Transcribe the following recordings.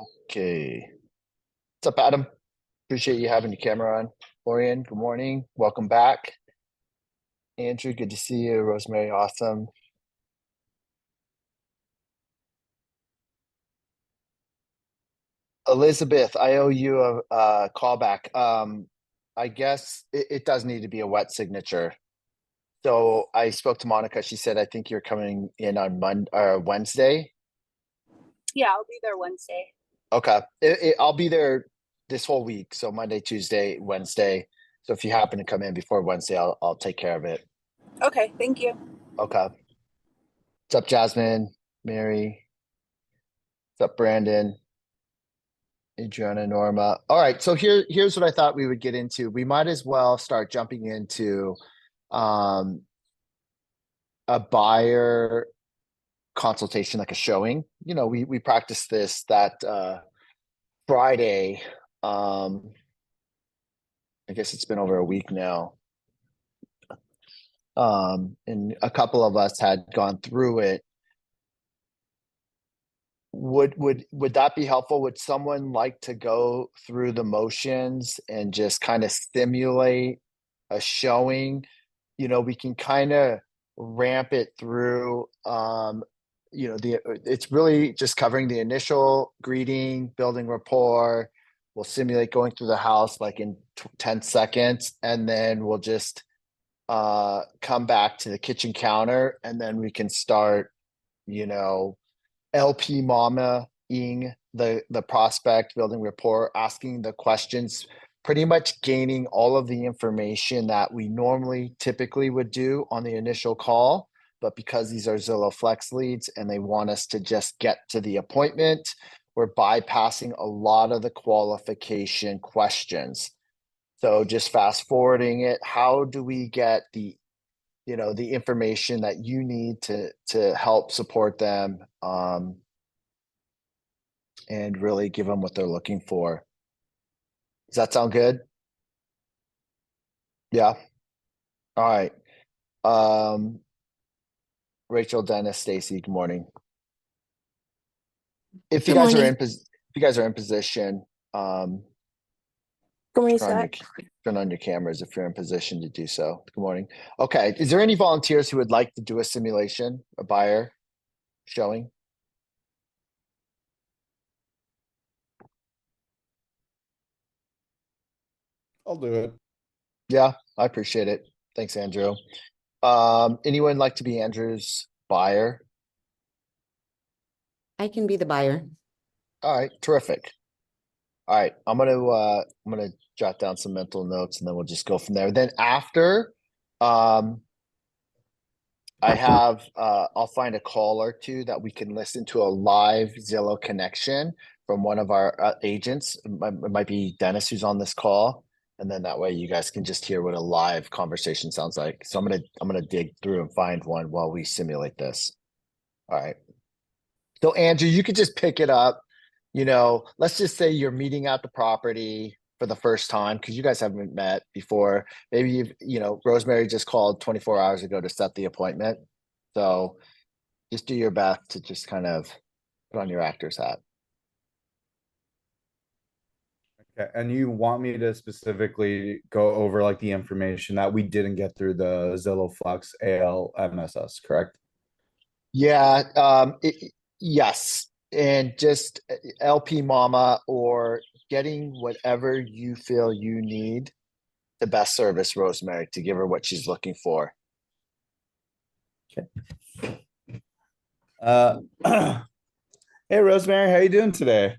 Okay. What's up, Adam? Appreciate you having your camera on. Orion, good morning. Welcome back. Andrew, good to see you. Rosemary, awesome. Elizabeth, I owe you a callback. I guess it does need to be a wet signature. So I spoke to Monica. She said, I think you're coming in on Wednesday. Yeah, I'll be there Wednesday. Okay. I'll be there this whole week. So Monday, Tuesday, Wednesday. So if you happen to come in before Wednesday, I'll take care of it. Okay, thank you. Okay. What's up, Jasmine? Mary? What's up, Brandon? Adriana, Norma. All right, so here's what I thought we would get into. We might as well start jumping into um, a buyer consultation, like a showing. We practiced this that Friday. I guess it's been over a week now. And a couple of us had gone through it. Would that be helpful? Would someone like to go through the motions and just kind of stimulate a showing? We can kind of ramp it through. It's really just covering the initial greeting, building rapport. We'll simulate going through the house like in 10 seconds, and then we'll just come back to the kitchen counter, and then we can start, you know, LP mama-ing the prospect, building rapport, asking the questions, pretty much gaining all of the information that we normally typically would do on the initial call. But because these are Zillow Flex leads and they want us to just get to the appointment, we're bypassing a lot of the qualification questions. So just fast forwarding it, how do we get the information that you need to help support them, and really give them what they're looking for? Does that sound good? Yeah. All right. Um, Rachel, Dennis, Stacy, good morning. If you Good guys are morning. if you guys are in position, Good morning, turn on your Zach. turn on your cameras if you're in position to do so. Good morning. Okay. Is there any volunteers who would like to do a simulation, a buyer showing? I'll do it. Yeah, I appreciate it. Thanks, Andrew. Anyone like to be Andrew's buyer? I can be the buyer. All right, terrific. All right, I'm gonna jot down some mental notes and then we'll just go from there. Then after, um, I'll find a call or two that we can listen to a live Zillow connection from one of our agents. It might be Dennis who's on this call, and then that way you guys can just hear what a live conversation sounds like. So I'm gonna dig through and find one while we simulate this. All right. So Andrew, you could just pick it up. Let's just say you're meeting at the property for the first time because you guys haven't met before. Maybe Rosemary just called 24 hours ago to set the appointment. So just do your best to just kind of put on your actor's hat. Okay. And you want me to specifically go over like the information that we didn't get through the Zillow Flex ALMSS, correct? Yeah, yes. And just LP Mama or getting whatever you feel you need to best service Rosemary to give her what she's looking for. Uh, hey Rosemary, how you doing today?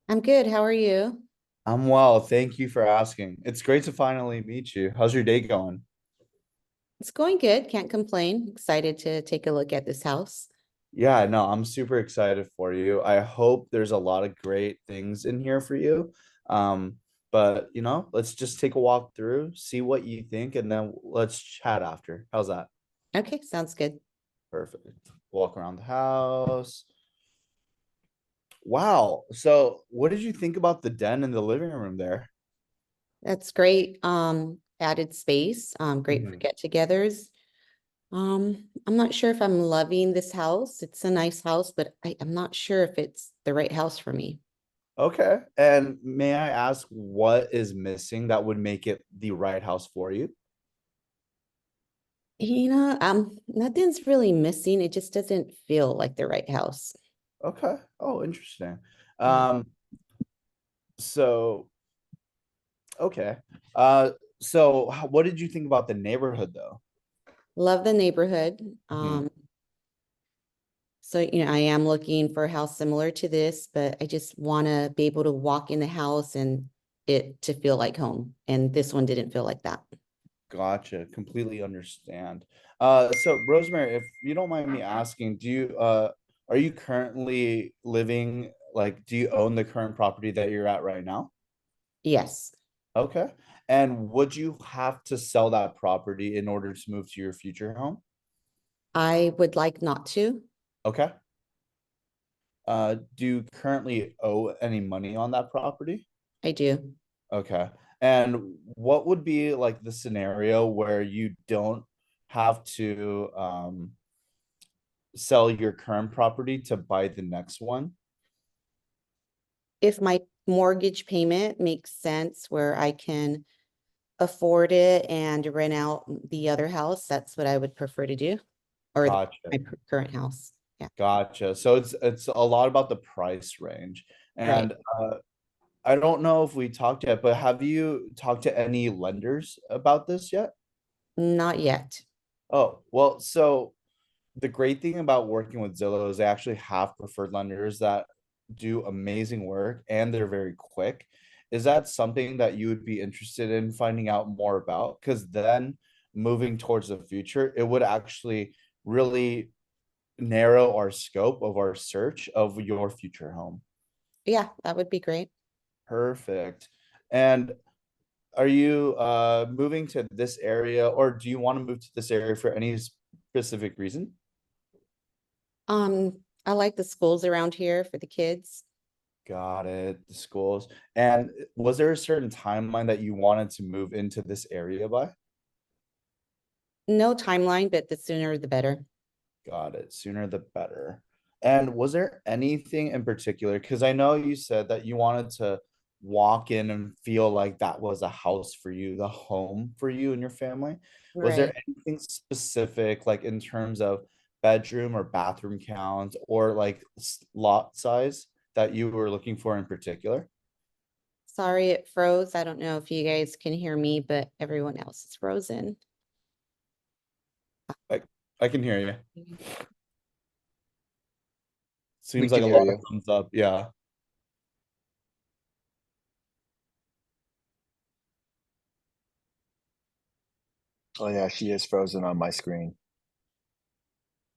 I'm good. How are you? I'm well, thank you for asking. It's great to finally meet you. How's your day going? It's going good. Can't complain. Excited to take a look at this house. Yeah, no, I'm super excited for you. I hope there's a lot of great things in here for you. Um, but let's just take a walk through, see what you think, and then let's chat after. How's that? Okay, sounds good. Perfect. Walk around the house. Wow. So what did you think about the den in the living room there? That's great. Added space. Great for Mhm. get-togethers. I'm not sure if I'm loving this house. It's a nice house, but I'm not sure if it's the right house for me. Okay. And may I ask what is missing that would make it the right house for you? Nothing's really missing. It just doesn't feel like the right house. Okay. Oh, interesting. Yeah. Um, so okay. Uh, so what did you think about the neighborhood though? Love the neighborhood. Mhm. So, I am looking for a house similar to this, but I just want to be able to walk in the house and it to feel like home. And this one didn't feel like that. Gotcha. Completely understand. So Rosemary, if you don't mind me asking, are you currently living, like, do you own the current property that you're at right now? Yes, Okay. And would you have to sell that property in order to move to your future home? I would like not to. Okay. Do you currently owe any money on that property? I do. Okay. And what would be like the scenario where you don't have to sell your current property to buy the next one? If my mortgage payment makes sense where I can afford it and rent out the other house, that's what I would prefer to do. Or Gotcha. my current house. Yeah, Gotcha. So it's a lot about the price range. right. And I don't know if we talked yet, but have you talked to any lenders about this yet? Not yet. Oh, well, so the great thing about working with Zillow is they actually have preferred lenders that do amazing work and they're very quick. Is that something that you would be interested in finding out more about? Because then moving towards the future, it would actually really narrow our scope of our search of your future home. Yeah, that would be great. Perfect. And are you moving to this area or do you want to move to this area for any specific reason? I like the schools around here for the kids. Got it. The schools. And was there a certain timeline that you wanted to move into this area by? No timeline, but the sooner the better. Got it. Sooner the better. And was there anything in particular? Because I know you said that you wanted to walk in and feel like that was a house for you, the home for you and your family. Was there Right. anything specific, like in terms of bedroom or bathroom count or like lot size that you were looking for in particular? Sorry, it froze. I don't know if you guys can hear me, but everyone else is frozen. Like, I can hear you. We Seems like can a hear lot of you. thumbs up. Yeah. Oh yeah, she is frozen on my screen.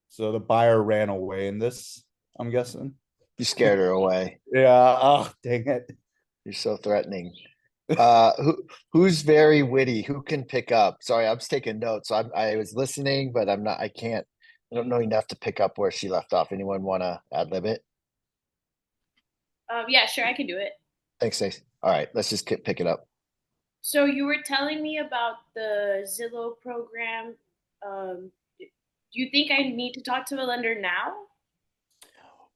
So the buyer ran away in this, I'm guessing. You scared her away. Yeah. Oh, dang it. You're so threatening. Who's very witty? Who can pick up? Sorry, I'm just taking notes. I was listening, but I'm not. I can't. I don't know enough to pick up where she left off. Anyone want to ad lib it? Yeah, sure, I can do it. Thanks, Stace. All right, let's just pick it up. So you were telling me about the Zillow program. Do you think I need to talk to a lender now?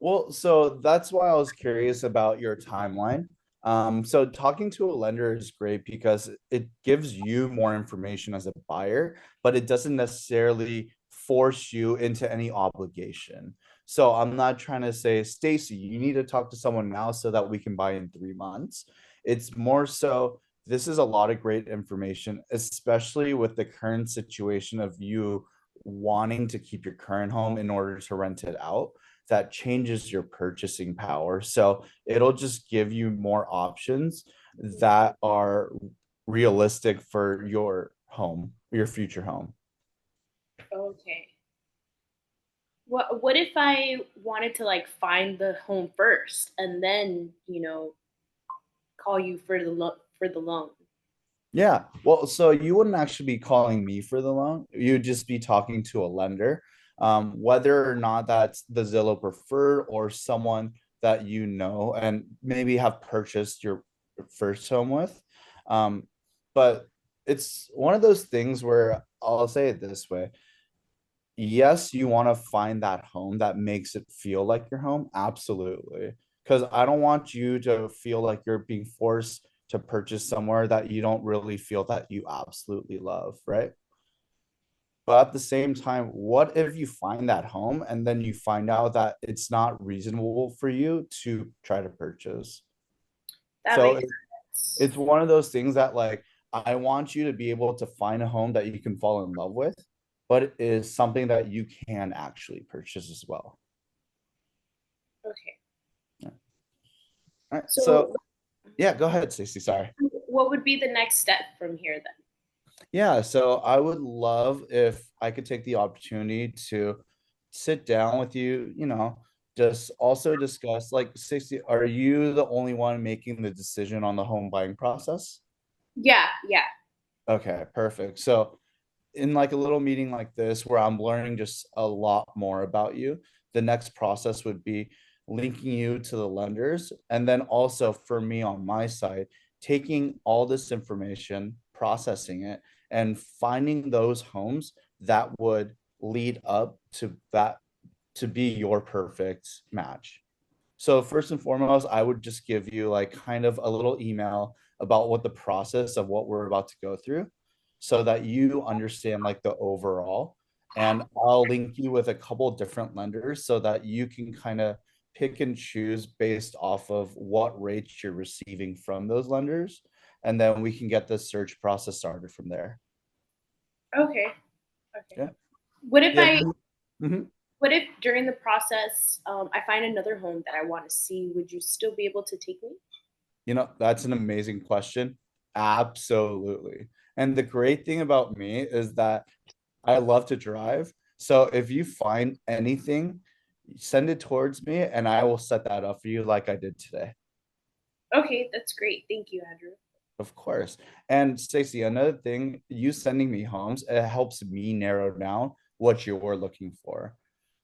Well, so that's why I was curious about your timeline. So talking to a lender is great because it gives you more information as a buyer, but it doesn't necessarily force you into any obligation. So I'm not trying to say, Stacy, you need to talk to someone now so that we can buy in 3 months. It's more so this is a lot of great information, especially with the current situation of you wanting to keep your current home in order to rent it out that changes your purchasing power. So it'll just give you more options that are realistic for your home, your future home. Okay. What if I wanted to like find the home first and then, call you for the loan? Yeah. Well, so you wouldn't actually be calling me for the loan. You'd just be talking to a lender. Whether or not that's the Zillow preferred or someone that you know and maybe have purchased your first home with. But it's one of those things where I'll say it this way. yes, you want to find that home that makes it feel like your home. Absolutely. Because I don't want you to feel like you're being forced to purchase somewhere that you don't really feel that you absolutely love, right? But at the same time, what if you find that home and then you find out that it's not reasonable for you to try to purchase? That So makes sense. it's one of those things that like I want you to be able to find a home that you can fall in love with, but it is something that you can actually purchase as well. Okay. All right. So So yeah, go ahead, Stacey. Sorry. what would be the next step from here then? Yeah, so I would love if I could take the opportunity to sit down with you, just also discuss like 60, are you the only one making the decision on the home buying process? Yeah, yeah. Okay, perfect. So in like a little meeting like this where I'm learning just a lot more about you, the next process would be linking you to the lenders. And then also for me on my side, taking all this information, processing it, and finding those homes that would lead up to that to be your perfect match. So first and foremost, I would just give you like kind of a little email about what the process of what we're about to go through so that you understand like the overall. And I'll link you with a couple different lenders so that you can kind of pick and choose based off of what rates you're receiving from those lenders. And then we can get the search process started from there. Okay. Okay. Yeah. What if Yeah. I Mhm. what if during the process I find another home that I want to see? Would you still be able to take me? That's an amazing question. Absolutely. And the great thing about me is that I love to drive. So if you find anything, send it towards me and I will set that up for you like I did today. Okay, that's great. Thank you, Andrew. Of course. And Stacey, another thing, you sending me homes, it helps me narrow down what you're looking for.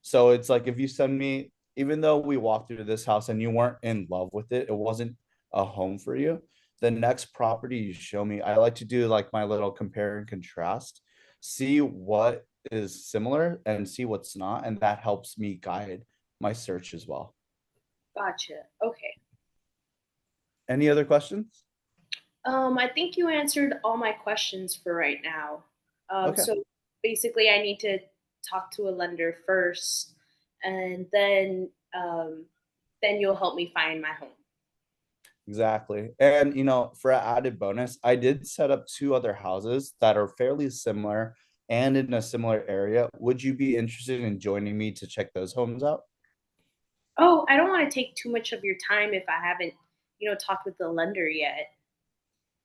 So it's like if you send me, even though we walked through this house and you weren't in love with it, it wasn't a home for you. The next property you show me, I like to do like my little compare and contrast, see what is similar and see what's not. And that helps me guide my search as well. Gotcha. Okay. Any other questions? I think you answered all my questions for right now. Okay. So basically, I need to talk to a lender first, and then you'll help me find my home. Exactly. And for an added bonus, I did set up two other houses that are fairly similar and in a similar area. Would you be interested in joining me to check those homes out? Oh, I don't want to take too much of your time if I haven't, talked with the lender yet.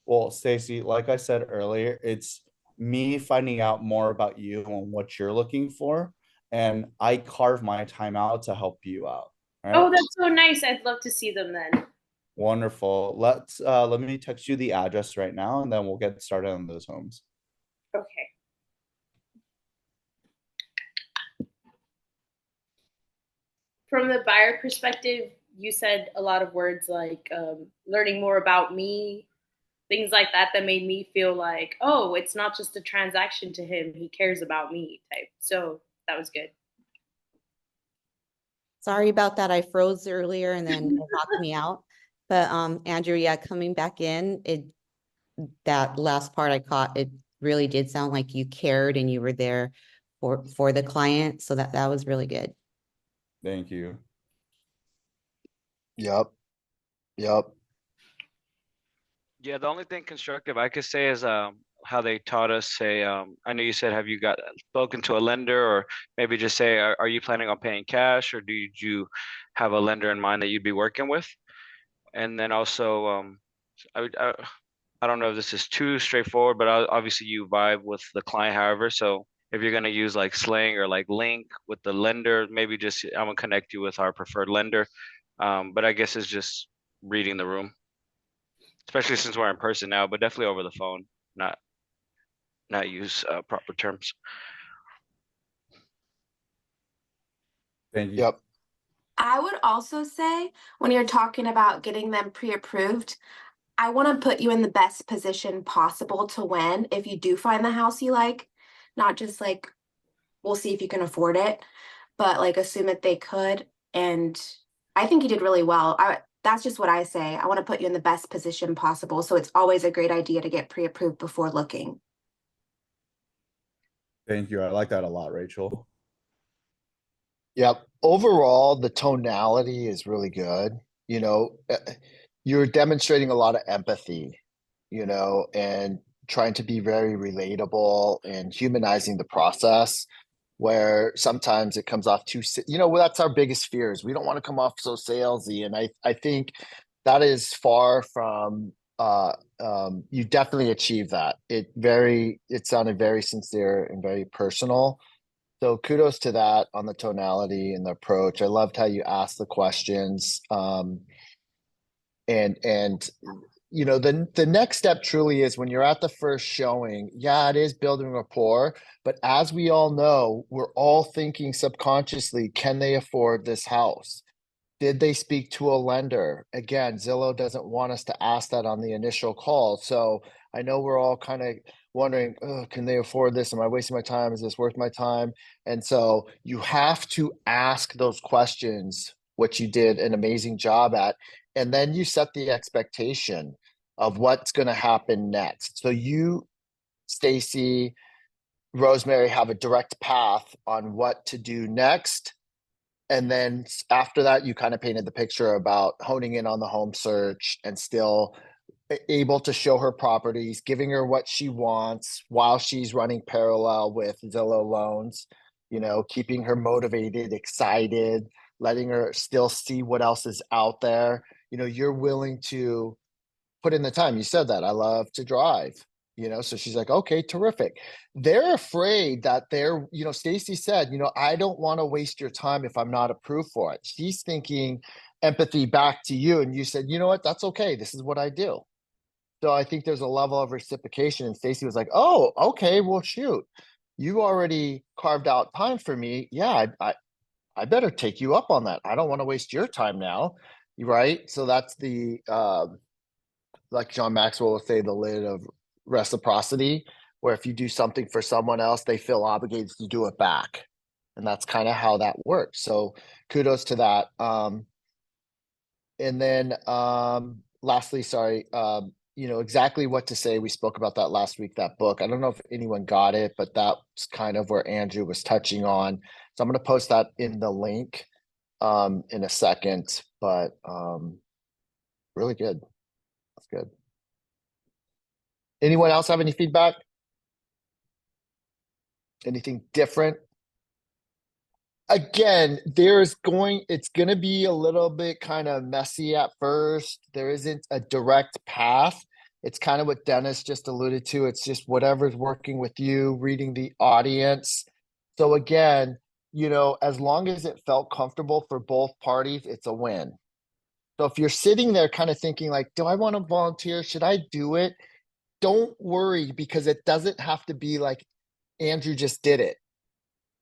Well, Stacey, like I said earlier, it's me finding out more about you and what you're looking for, and I carve my time out to help you out. All Oh, right. that's so nice. I'd love to see them then. Wonderful. Let me text you the address right now and then we'll get started on those homes. Okay. From the buyer perspective, you said a lot of words like learning more about me, things like that, that made me feel like, oh, it's not just a transaction to him. He cares about me type. So that was good. Sorry about that. I froze earlier and then it knocked me out. But Andrew, yeah, coming back in, that last part I caught, it really did sound like you cared and you were there for the client. So that was really good. Thank you. Yep. Yep. Yeah, the only thing constructive I could say is how they taught us. Say, I know you said, have you got spoken to a lender, or maybe just say, are you planning on paying cash, or do you have a lender in mind that you'd be working with? And then also, I don't know if this is too straightforward, but obviously you vibe with the client, however. So if you're gonna use like slang or like link with the lender, maybe just I'm gonna connect you with our preferred lender. But I guess it's just reading the room, especially since we're in person now, but definitely over the phone, not not use proper terms. Thank you. Yep. I would also say when you're talking about getting them pre-approved, I want to put you in the best position possible to win if you do find the house you like, not just like we'll see if you can afford it, but like assume that they could. And I think you did really well. That's just what I say. I want to put you in the best position possible. So it's always a great idea to get pre-approved before looking. Thank you. I like that a lot, Rachel. Yep. Overall, the tonality is really good. You're demonstrating a lot of empathy, and trying to be very relatable and humanizing the process, where sometimes it comes off well, that's our biggest fears. We don't want to come off so salesy. And I think that is far from you definitely achieved that. It sounded very sincere and very personal. So kudos to that on the tonality and the approach. I loved how you asked the questions. And the next step truly is when you're at the first showing, yeah, it is building rapport, but as we all know, we're all thinking subconsciously, can they afford this house? Did they speak to a lender? Again, Zillow doesn't want us to ask that on the initial call. So I know we're all kind of wondering, oh, can they afford this? Am I wasting my time? Is this worth my time? And so you have to ask those questions, which you did an amazing job at. And then you set the expectation of what's going to happen next. So you, Stacy, Rosemary have a direct path on what to do next. And then after that, you kind of painted the picture about honing in on the home search and still able to show her properties, giving her what she wants while she's running parallel with Zillow loans, keeping her motivated, excited, letting her still see what else is out there. You're willing to put in the time. You said that. I love to drive. So she's like, okay, terrific. They're afraid that Stacy said, I don't want to waste your time if I'm not approved for it. She's thinking empathy back to you. And you said, you know what, that's okay. This is what I do. So I think there's a level of reciprocation. And Stacy was like, oh, okay, well, shoot, you already carved out time for me. Yeah, I better take you up on that. I don't want to waste your time now. Right. So that's like John Maxwell would say, the lid of reciprocity, where if you do something for someone else, they feel obligated to do it back. And that's kind of how that works. So kudos to that. And then lastly, sorry, exactly what to say. We spoke about that last week, that book. I don't know if anyone got it, but that's kind of where Andrew was touching on. So I'm going to post that in the link in a second, but really good. That's good. Anyone else have any feedback? Anything different? Again, it's going to be a little bit kind of messy at first. There isn't a direct path. It's kind of what Dennis just alluded to. It's just whatever's working with you, reading the audience. So again, as long as it felt comfortable for both parties, it's a win. So if you're sitting there kind of thinking like, do I want to volunteer? Should I do it? Don't worry, because it doesn't have to be like Andrew just did it.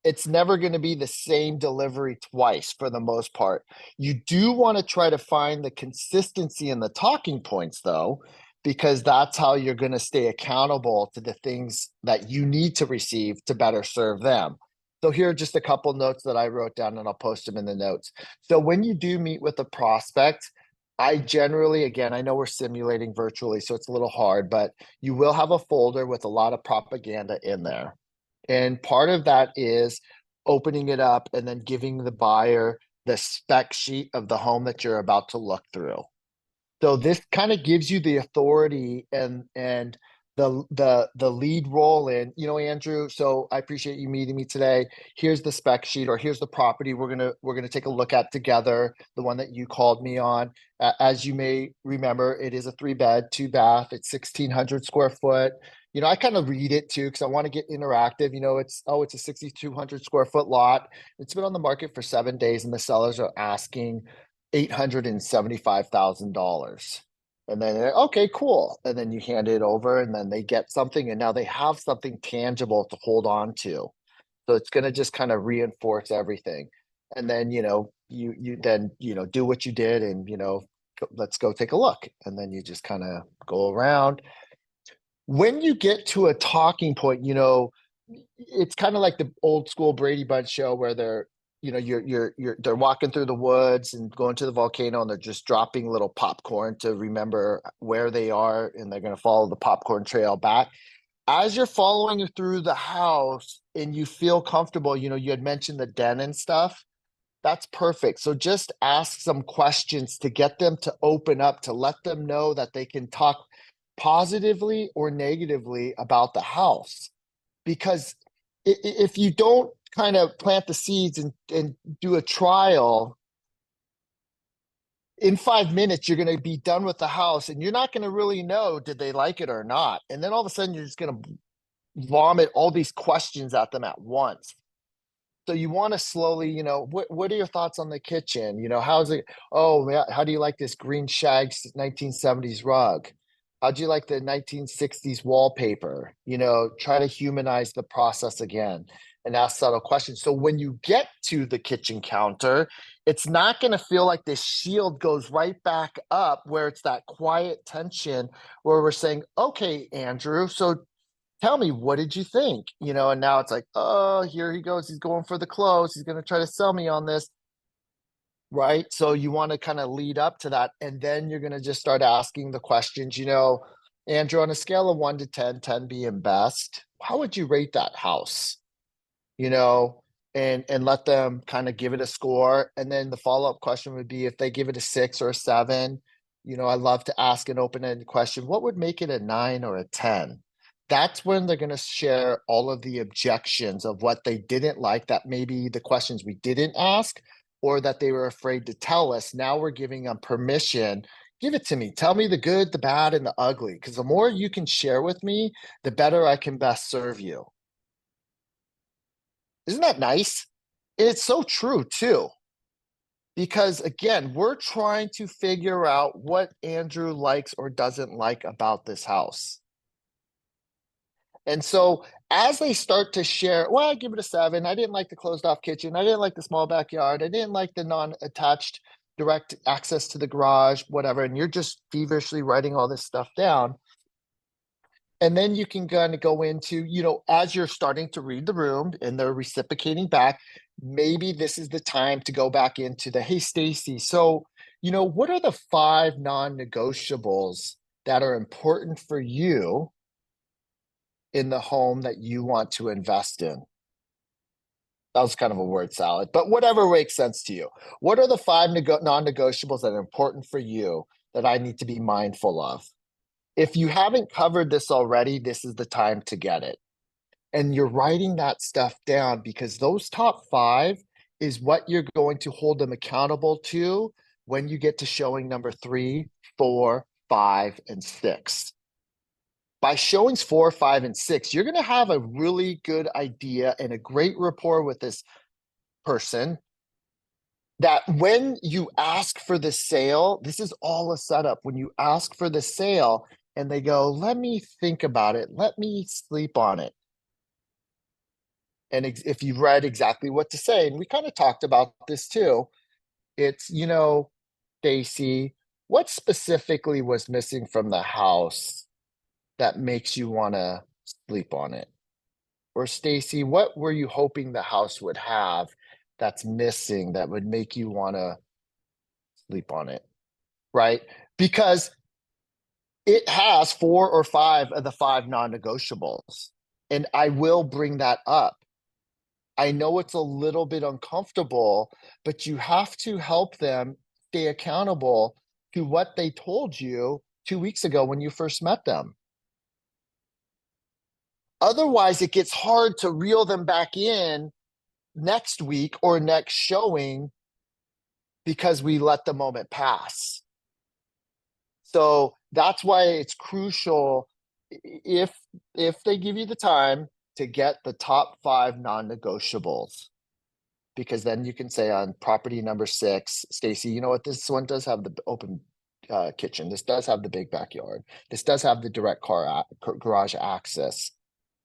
It's never going to be the same delivery twice for the most part. You do want to try to find the consistency in the talking points, though, because that's how you're going to stay accountable to the things that you need to receive to better serve them. So here are just a couple notes that I wrote down, and I'll post them in the notes. So when you do meet with a prospect, I generally, again, I know we're simulating virtually, so it's a little hard, but you will have a folder with a lot of propaganda in there. And part of that is opening it up and then giving the buyer the spec sheet of the home that you're about to look through. So this kind of gives you the authority and the lead role in, Andrew. So I appreciate you meeting me today. Here's the spec sheet, or here's the property we're gonna take a look at together. The one that you called me on. As you may remember, it is a 3-bed, 2-bath. It's 1,600 square foot. I kind of read it too because I want to get interactive. It's a 6,200 square foot lot. It's been on the market for 7 days, and the sellers are asking $875,000. And then okay, cool. And then you hand it over, and then they get something, and now they have something tangible to hold on to. So it's going to just kind of reinforce everything. And then, you then, do what you did, and, let's go take a look. And then you just kind of go around. When you get to a talking point, it's kind of like the old school Brady Bunch show where they're, you know, they're walking through the woods and going to the volcano, and they're just dropping little popcorn to remember where they are, and they're going to follow the popcorn trail back. As you're following through the house and you feel comfortable, you know, you had mentioned the den and stuff. That's perfect. So just ask some questions to get them to open up, to let them know that they can talk positively or negatively about the house. Because if you don't kind of plant the seeds and do a trial, in 5 minutes, you're going to be done with the house and you're not going to really know, did they like it or not? And then all of a sudden, you're just going to vomit all these questions at them at once. So you want to slowly, you know, what are your thoughts on the kitchen? You know, how's it? Oh, yeah, how do you like this green shag 1970s rug? How'd you like the 1960s wallpaper? You know, try to humanize the process again and ask subtle questions. So when you get to the kitchen counter, it's not going to feel like this shield goes right back up where it's that quiet tension where we're saying, okay, Andrew, so tell me, what did you think? You know, and now it's like, oh, here he goes. He's going for the close. He's going to try to sell me on this. Right. So you want to kind of lead up to that. And then you're going to just start asking the questions, you know, Andrew, on a scale of 1 to 10, 10 being best, how would you rate that house? You know, and let them kind of give it a score. And then the follow-up question would be if they give it a 6 or a 7, you know, I love to ask an open-ended question. What would make it a 9 or a 10? That's when they're going to share all of the objections of what they didn't like, that maybe the questions we didn't ask or that they were afraid to tell us. Now we're giving them permission. Give it to me. Tell me the good, the bad, and the ugly. Because the more you can share with me, the better I can best serve you. Isn't that nice? And it's so true too. Because again, we're trying to figure out what Andrew likes or doesn't like about this house. And so as they start to share, well, I give it a 7. I didn't like the closed off kitchen. I didn't like the small backyard. I didn't like the non-attached direct access to the garage, whatever. And you're just feverishly writing all this stuff down. And then you can kind of go into, you know, as you're starting to read the room and they're reciprocating back, maybe this is the time to go back into the, hey, Stacy, so, you know, what are the 5 non-negotiables that are important for you in the home that you want to invest in? That was kind of a word salad, but whatever makes sense to you. What are the 5 non-negotiables that are important for you that I need to be mindful of? If you haven't covered this already, this is the time to get it. And you're writing that stuff down because those top 5 is what you're going to hold them accountable to when you get to showing number 3, 4, 5, and 6. By showings 4, 5, and 6, you're going to have a really good idea and a great rapport with this person that when you ask for the sale, this is all a setup. When you ask for the sale and they go, let me think about it, let me sleep on it. And if you've read exactly what to say, and we kind of talked about this too, it's, you know, Stacy, what specifically was missing from the house that makes you want to sleep on it? Or Stacy, what were you hoping the house would have that's missing that would make you want to sleep on it? Right? Because it has 4 or 5 of the 5 non-negotiables. And I will bring that up. I know it's a little bit uncomfortable, but you have to help them stay accountable to what they told you 2 weeks ago when you first met them. Otherwise, it gets hard to reel them back in next week or next showing because we let the moment pass. So that's why it's crucial if they give you the time to get the top 5 non-negotiables, because then you can say on property number 6, Stacy, you know what, this one does have the open kitchen. This does have the big backyard. This does have the direct garage access.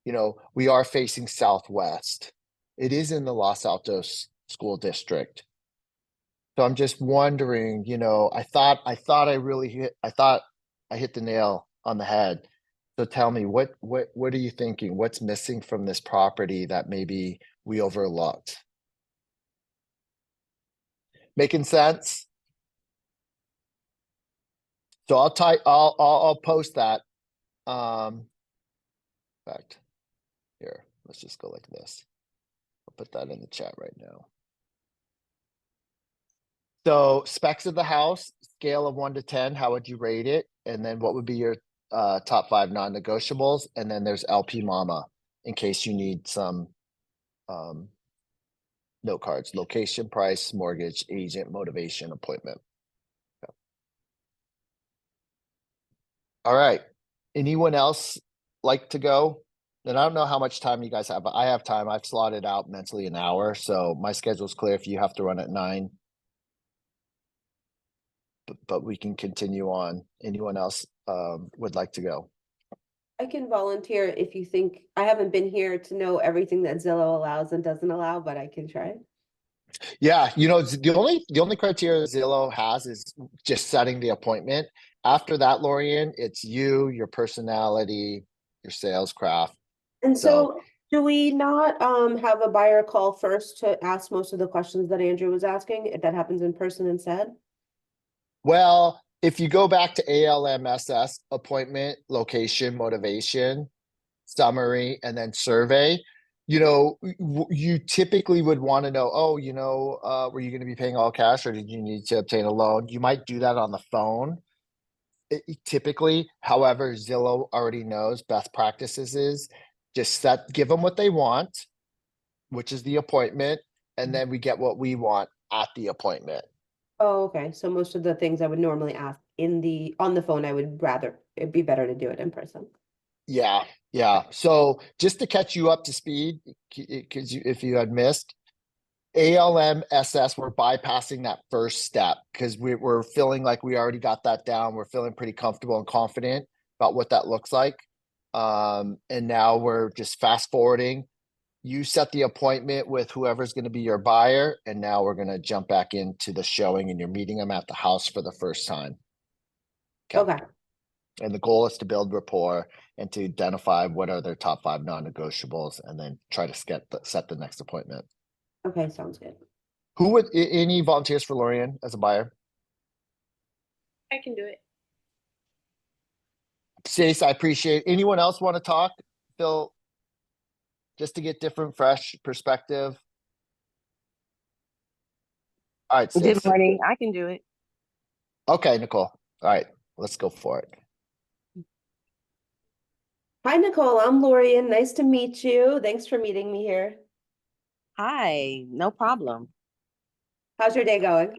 You know, we are facing southwest. It is in the Los Altos School District. So I'm just wondering, you know, I thought I hit the nail on the head. So tell me, what are you thinking? What's missing from this property that maybe we overlooked? Making sense? So I'll post that. In fact, here, let's just go like this. I'll put that in the chat right now. So specs of the house, scale of 1 to 10, how would you rate it? And then what would be your top 5 non-negotiables? And then there's LP Mama in case you need some note cards: location, price, mortgage, agent, motivation, appointment. Okay. All right. Anyone else like to go? And I don't know how much time you guys have, but I have time. I've slotted out mentally an hour, so my schedule's clear if you have to run at 9. But we can continue on. Anyone else would like to go? I can volunteer if you think. I haven't been here to know everything that Zillow allows and doesn't allow, but I can try. Yeah, the only criteria Zillow has is just setting the appointment. After that, Lorian, it's you, your personality, your sales craft. And So- so do we not have a buyer call first to ask most of the questions that Andrew was asking, if that happens in person instead? Well, if you go back to ALMSS, appointment, location, motivation, summary, and then survey, you typically would want to know, were you going to be paying all cash or did you need to obtain a loan? You might do that on the phone. Typically, however, Zillow already knows best practices is just give them what they want, which is the appointment, and then we get what we want at the appointment. Oh, okay. So most of the things I would normally ask on the phone, it'd be better to do it in person. Yeah. So just to catch you up to speed, because if you had missed, ALMSS, we're bypassing that first step because we're feeling like we already got that down. We're feeling pretty comfortable and confident about what that looks like. And now we're just fast forwarding. You set the appointment with whoever's going to be your buyer, and now we're going to jump back into the showing, and you're meeting them at the house for the first time. Okay. And the goal is to build rapport and to identify what are their top 5 non-negotiables, and then try to set the next appointment. Okay, sounds good. Any volunteers for Lorian as a buyer? I can do it. Stace, I appreciate it. Anyone else want to talk? Phil, just to get different, fresh perspective. All right, Good Stace. morning. I can do it. Okay, Nicole. All right, let's go for it. Hi, Nicole. I'm Lorian. Nice to meet you. Thanks for meeting me here. Hi, no problem. How's your day going?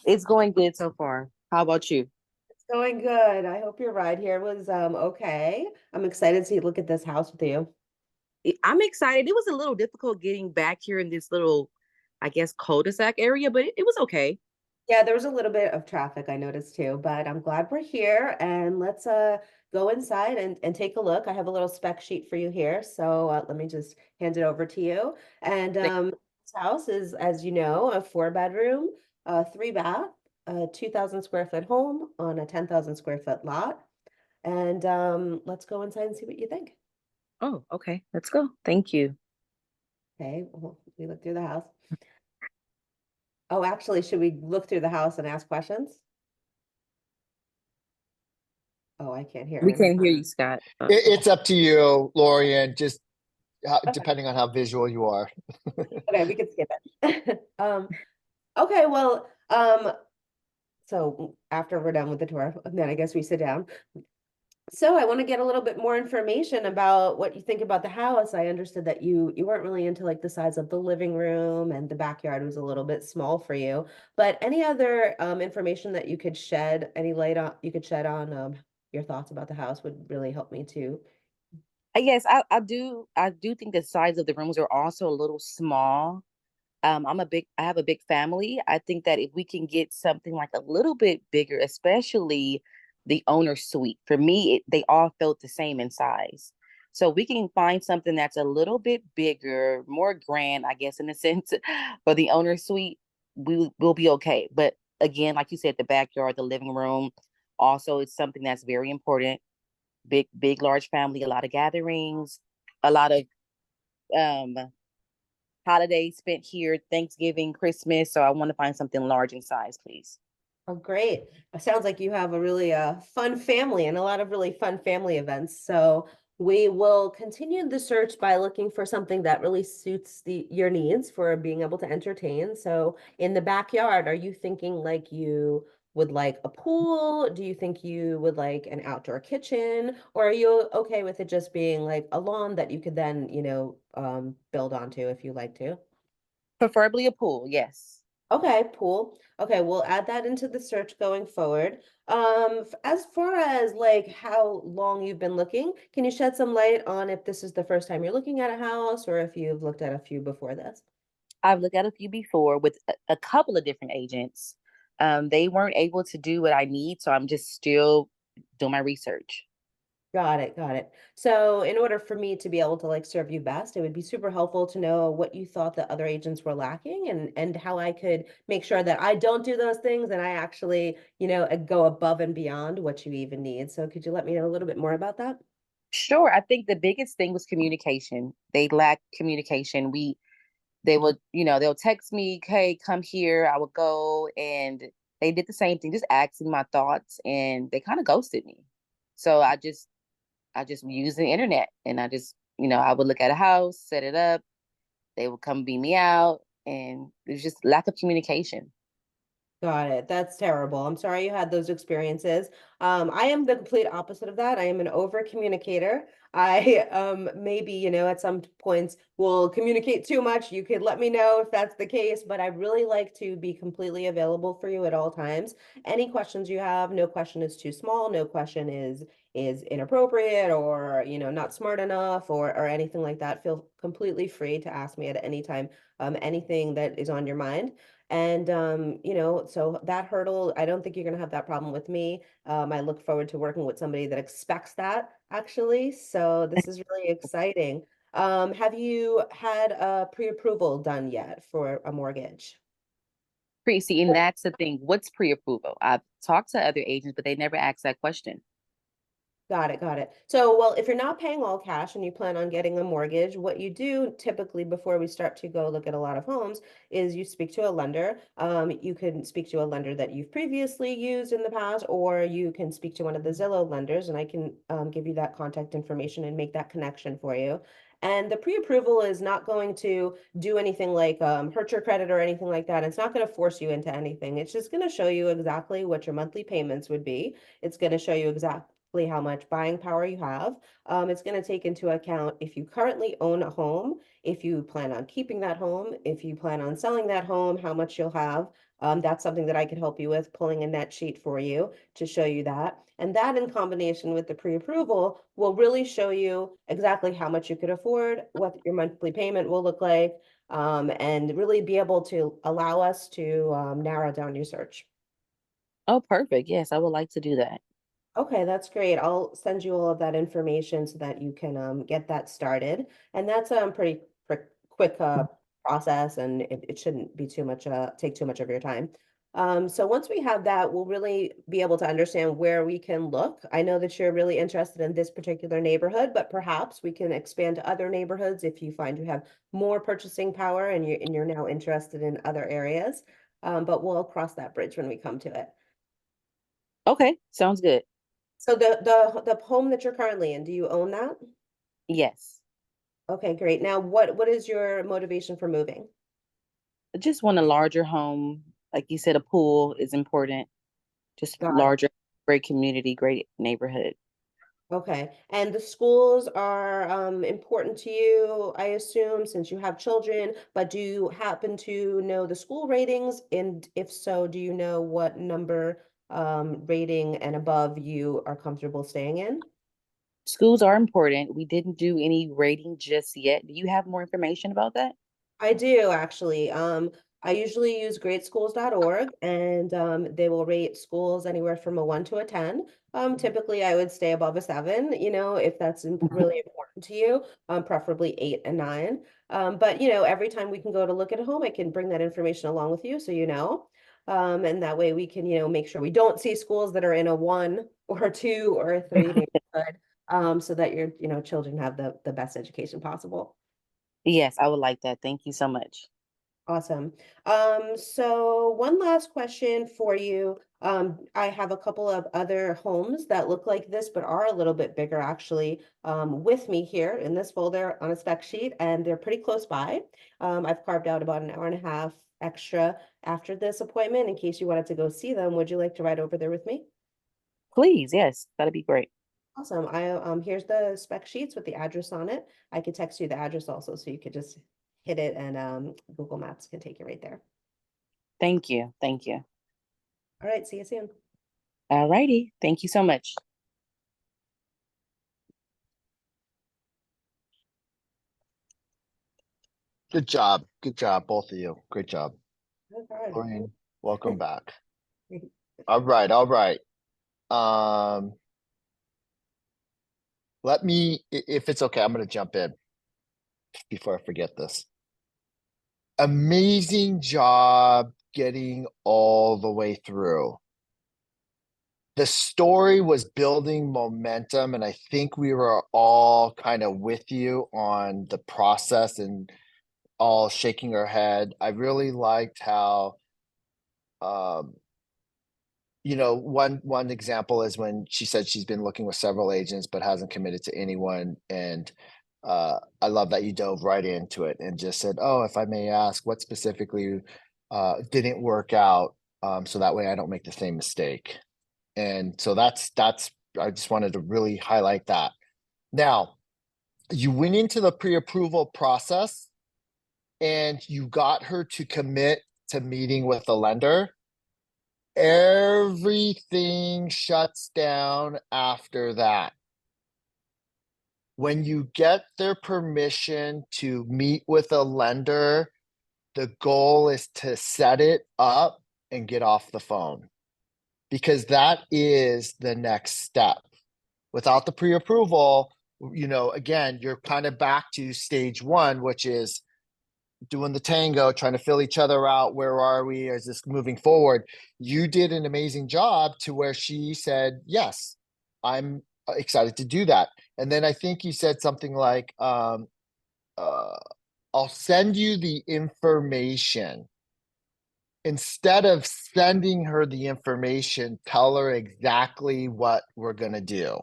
It's going good so far. How about you? It's going good. I hope your ride here was okay. I'm excited to look at this house with you. I'm excited. It was a little difficult getting back here in this little, I guess, cul-de-sac area, but it was okay. Yeah, there was a little bit of traffic I noticed too, but I'm glad we're here and let's go inside and take a look. I have a little spec sheet for you here, so let me just hand it over to you. And this house is, as you know, a 4-bedroom, 3-bath, 2,000 square foot home on a 10,000 square foot lot. And let's go inside and see what you think. Oh, okay. Let's go. Thank you. Okay, well, we look through the house. Oh, actually, should we look through the house and ask questions? Oh, I can't hear We him. can't hear you, Scott. It's up to you, Lorian, just depending on how visual you are. Okay, we can skip it. Okay, well, so after we're done with the tour, then I guess we sit down. So I want to get a little bit more information about what you think about the house. I understood that you weren't really into like the size of the living room and the backyard was a little bit small for you. But any other information that you could shed on your thoughts about the house would really help me too. Yes, I do think the size of the rooms are also a little small. I have a big family. I think that if we can get something like a little bit bigger, especially the owner suite, for me, they all felt the same in size. So we can find something that's a little bit bigger, more grand, I guess, in a sense, for the owner suite, we'll be okay. But again, like you said, the backyard, the living room, also it's something that's very important. big, large family, a lot of gatherings, a lot of um holidays spent here, Thanksgiving, Christmas. So I want to find something large in size, please. Oh, great. It sounds like you have a really fun family and a lot of really fun family events. So we will continue the search by looking for something that really suits your needs for being able to entertain. So in the backyard, are you thinking like you would like a pool? Do you think you would like an outdoor kitchen? Or are you okay with it just being like a lawn that you could then, build onto if you like to? Preferably a pool, yes. Okay, pool. Okay, we'll add that into the search going forward. As far as like how long you've been looking, can you shed some light on if this is the first time you're looking at a house or if you've looked at a few before this? I've looked at a few before with a couple of different agents. They weren't able to do what I need, so I'm just still doing my research. Got it, got it. So in order for me to be able to like serve you best, it would be super helpful to know what you thought the other agents were lacking and how I could make sure that I don't do those things and I actually, go above and beyond what you even need. So could you let me know a little bit more about that? Sure, I think the biggest thing was communication. They lack communication. They would, they'll text me, "Hey, come here." I would go, and they did the same thing, just asking my thoughts, and they kind of ghosted me. So I just used the internet, and I would look at a house, set it up. They would come beat me out, and there's just lack of communication. Got it. That's terrible. I'm sorry you had those experiences. I am the complete opposite of that. I am an over communicator. I maybe, at some points will communicate too much. You could let me know if that's the case, but I really like to be completely available for you at all times. Any questions you have, no question is too small, no question is inappropriate or, not smart enough or anything like that. Feel completely free to ask me at any time, anything that is on your mind. And so that hurdle, I don't think you're going to have that problem with me. I look forward to working with somebody that expects that actually. So this is really exciting. Have you had a pre-approval done yet for a mortgage? See, and that's the thing. What's pre-approval? I've talked to other agents, but they never asked that question. Got it, got it. So, well, if you're not paying all cash and you plan on getting a mortgage, what you do typically before we start to go look at a lot of homes is you speak to a lender. You can speak to a lender that you've previously used in the past, or you can speak to one of the Zillow lenders, and I can give you that contact information and make that connection for you. And the pre-approval is not going to do anything like hurt your credit or anything like that. It's not going to force you into anything. It's just going to show you exactly what your monthly payments would be. It's going to show you exactly how much buying power you have. It's going to take into account if you currently own a home, if you plan on keeping that home, if you plan on selling that home, how much you'll have. That's something that I could help you with, pulling a net sheet for you to show you that. And that in combination with the pre-approval will really show you exactly how much you could afford, what your monthly payment will look like, and really be able to allow us to narrow down your search. Oh, perfect. Yes, I would like to do that. Okay, that's great. I'll send you all of that information so that you can get that started. And that's pretty quick process and it shouldn't be too much take too much of your time. So once we have that, we'll really be able to understand where we can look. I know that you're really interested in this particular neighborhood, but perhaps we can expand to other neighborhoods if you find you have more purchasing power and you're now interested in other areas. But we'll cross that bridge when we come to it. Okay, sounds good. So the home that you're currently in, do you own that? Yes. Okay, great. Now, what is your motivation for moving? I just want a larger home. Like you said, a pool is important. Just Got it. larger, great community, great neighborhood. Okay. And the schools are important to you, I assume, since you have children, but do you happen to know the school ratings? And if so, do you know what number rating and above you are comfortable staying in? Schools are important. We didn't do any rating just yet. Do you have more information about that? I do actually. I usually use greatschools.org and they will rate schools anywhere from a 1 to a 10. Typically, I would stay above a 7, if that's really important to you, preferably 8 and 9. But, every time we can go to look at a home, I can bring that information along with you so you know. And that way we can, make sure we don't see schools that are in a 1 or a 2 or a 3 neighborhood. so that your, children have the best education possible. Yes, I would like that. Thank you so much. Awesome. So one last question for you. I have a couple of other homes that look like this, but are a little bit bigger actually, with me here in this folder on a spec sheet, and they're pretty close by. I've carved out about an hour and a half extra after this appointment in case you wanted to go see them. Would you like to ride over there with me? Please, yes, that'd be great. Awesome. Here's the spec sheets with the address on it. I could text you the address also, so you could just hit it and Google Maps can take you right there. Thank you. Thank you. All right, see you soon. All righty. Thank you so much. Good job. Good job, both of you. Great job. No problem. Lorraine, welcome back. All right, all right. Let me, if it's okay, I'm going to jump in before I forget this. Amazing job getting all the way through. The story was building momentum, and I think we were all kind of with you on the process and all shaking our head. I really liked how, one example is when she said she's been looking with several agents but hasn't committed to anyone. And I love that you dove right into it and just said, "Oh, if I may ask, what specifically didn't work out, so that way I don't make the same mistake." And so that's I just wanted to really highlight that. Now, you went into the pre-approval process and you got her to commit to meeting with the lender. Everything shuts down after that. When you get their permission to meet with a lender, the goal is to set it up and get off the phone, because that is the next step. Without the pre-approval, again, you're kind of back to stage one, which is doing the tango, trying to fill each other out. Where are we? Is this moving forward? You did an amazing job to where she said, yes, I'm excited to do that. And then I think you said something like, I'll send you the information. Instead of sending her the information, tell her exactly what we're going to do.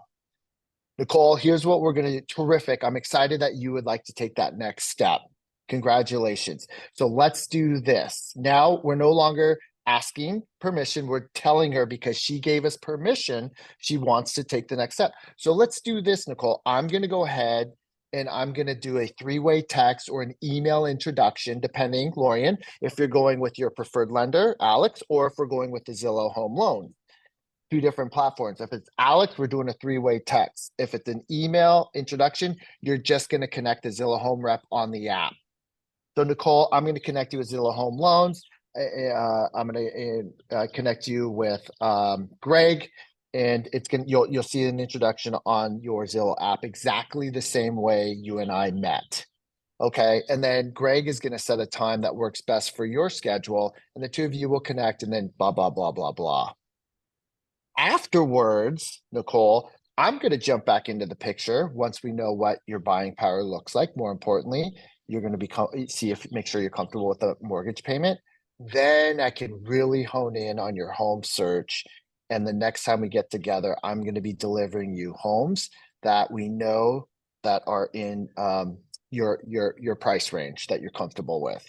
Nicole, here's what we're going to do. Terrific. I'm excited that you would like to take that next step. Congratulations. So let's do this. Now we're no longer asking permission. We're telling her because she gave us permission, she wants to take the next step. So let's do this, Nicole. I'm going to go ahead and I'm going to do a three-way text or an email introduction, depending, Lorian, if you're going with your preferred lender, Alex, or if we're going with the Zillow Home Loan. Two different platforms. If it's Alex, we're doing a three-way text. If it's an email introduction, you're just going to connect the Zillow Home Rep on the app. So Nicole, I'm going to connect you with Zillow Home Loans. I'm going to connect you with Greg, and you'll see an introduction on your Zillow app exactly the same way you and I met. Okay, and then Greg is going to set a time that works best for your schedule, and the two of you will connect, and then blah blah blah blah blah. Afterwards, Nicole, I'm going to jump back into the picture once we know what your buying power looks like. More importantly, you're going to make sure you're comfortable with the mortgage payment. Then I can really hone in on your home search. And the next time we get together, I'm going to be delivering you homes that we know that are in your price range that you're comfortable with.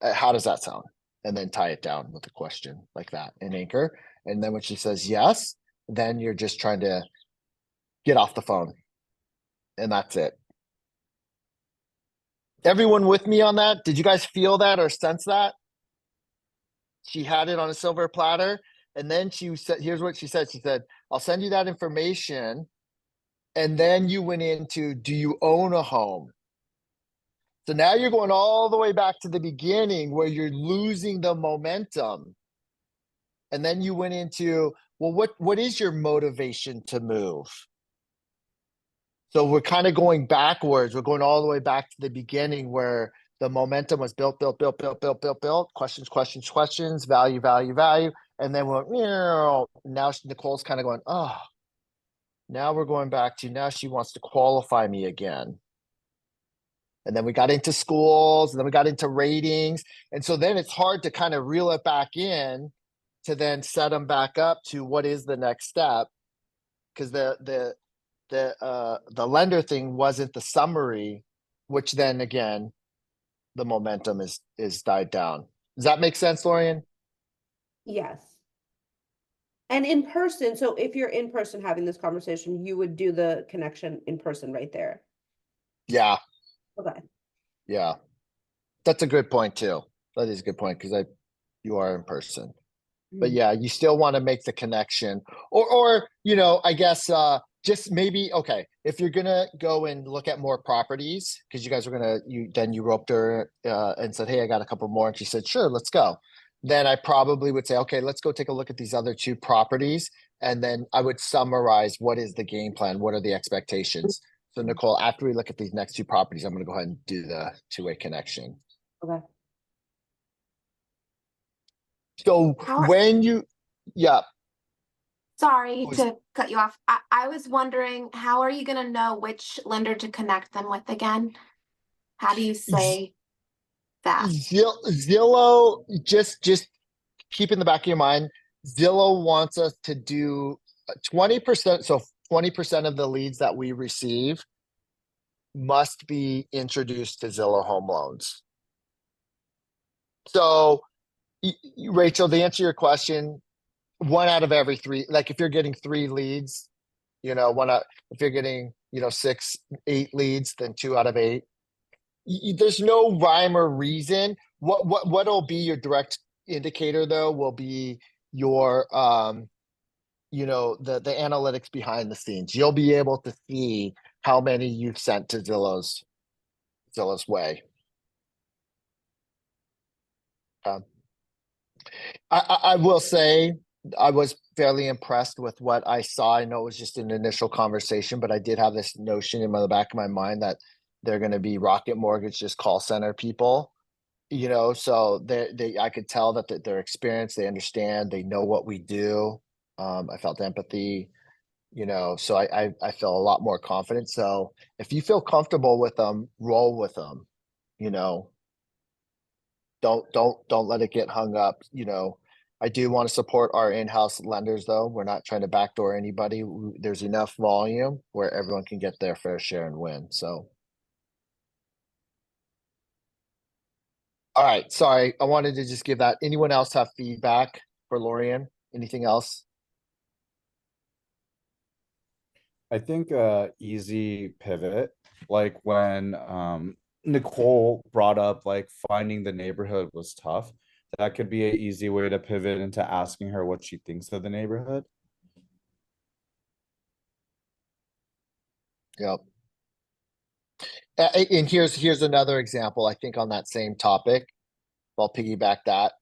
How does that sound? And then tie it down with a question like that and anchor. And then when she says yes, then you're just trying to get off the phone. And that's it. Everyone with me on that? Did you guys feel that or sense that? She had it on a silver platter. And then she said, here's what she said. She said, I'll send you that information. And then you went into, do you own a home? So now you're going all the way back to the beginning where you're losing the momentum. And then you went into, well, what is your motivation to move? So we're kind of going backwards. We're going all the way back to the beginning where the momentum was built, questions, value. And then now Nicole's kind of going, oh, Now we're going back to, now she wants to qualify me again. And then we got into schools, and then we got into ratings. And so then it's hard to kind of reel it back in to then set them back up to what is the next step. Because the lender thing wasn't the summary, which then again, the momentum is died down. Does that make sense, Lorian? Yes. And in person, so if you're in person having this conversation, you would do the connection in person right there. Yeah, Okay. yeah. That's a good point too. That is a good point because you are in person. But yeah, you still want to make the connection, or I guess just maybe, okay, if you're gonna go and look at more properties, because you guys were you roped her and said, hey, I got a couple more, and she said, sure, let's go. Then I probably would say, okay, let's go take a look at these other 2 properties, and then I would summarize what is the game plan, what are the expectations. So Nicole, after we look at these next 2 properties, I'm gonna go ahead and do the 2-way connection. Okay. So yeah. Sorry to cut you off. I was wondering, how are you going to know which lender to connect them with again? How do you say that? Zillow, just keep in the back of your mind, Zillow wants us to do 20%. So 20% of the leads that we receive must be introduced to Zillow Home Loans. So, Rachel, to answer your question, 1 out of every 3, like if you're getting 3 leads, if you're getting, 6, 8 leads, then 2 out of 8. There's no rhyme or reason. What'll be your direct indicator though will be your the analytics behind the scenes. You'll be able to see how many you've sent to Zillow's way. I will say I was fairly impressed with what I saw. I know it was just an initial conversation, but I did have this notion in the back of my mind that they're going to be Rocket Mortgage, just call center people, so I could tell that they're experienced, they understand, they know what we do. I felt empathy, so I feel a lot more confident. So if you feel comfortable with them, roll with them, don't let it get hung up. I do want to support our in-house lenders though. We're not trying to backdoor anybody. There's enough volume where everyone can get their fair share and win. So all right, sorry, I wanted to just give that. Anyone else have feedback for Lorian? Anything else? I think easy pivot, like when Nicole brought up like finding the neighborhood was tough. That could be an easy way to pivot into asking her what she thinks of the neighborhood. Yep. And here's another example, I think, on that same topic. I'll piggyback that.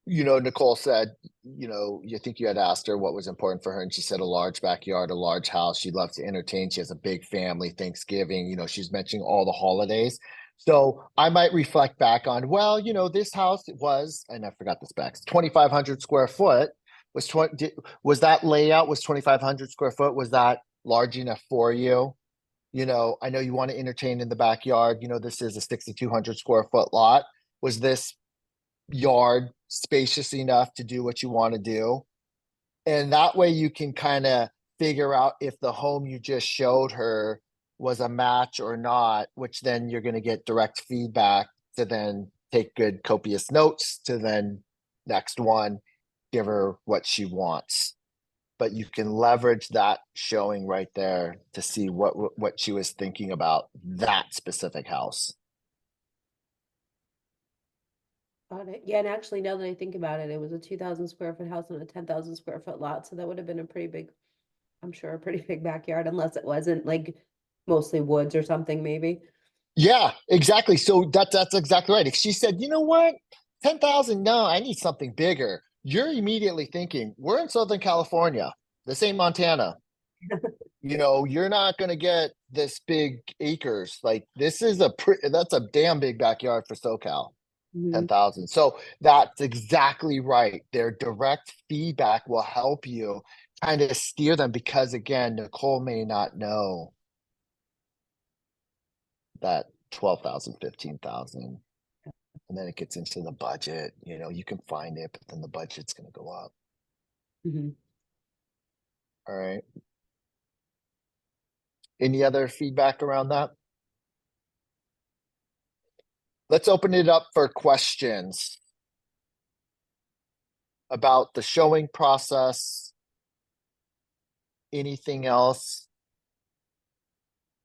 Nicole said, you think you had asked her what was important for her, and she said a large backyard, a large house. She loves to entertain. She has a big family, Thanksgiving, she's mentioning all the holidays. So I might reflect back on, well, this house was, and I forgot the specs, 2,500 square foot. Was that layout was 2,500 square foot? Was that large enough for you? I know you want to entertain in the backyard. This is a 6,200 square foot lot. Was this yard spacious enough to do what you want to do? And that way you can kind of figure out if the home you just showed her was a match or not, which then you're going to get direct feedback to then take good copious notes to then next one, give her what she wants. But you can leverage that showing right there to see what she was thinking about that specific house. Got it. Yeah, and actually, now that I think about it, it was a 2,000 square foot house on a 10,000 square foot lot, so that would have been a pretty big, I'm sure, a pretty big backyard, unless it wasn't like mostly woods or something, maybe. Yeah, exactly. So that's exactly right. If she said, you know what, 10,000, no, I need something bigger. You're immediately thinking, we're in Southern California. This ain't Montana. You're not going to get this big acres. Like this is that's a damn big backyard for SoCal. 10,000. So that's exactly right. Their direct feedback will help you kind of steer them because again, Nicole may not know that 12,000, 15,000, and then it gets into the budget, you know, you can find it, but then the budget's going to go up. Mhm. All right. Any other feedback around that? Let's open it up for questions about the showing process. Anything else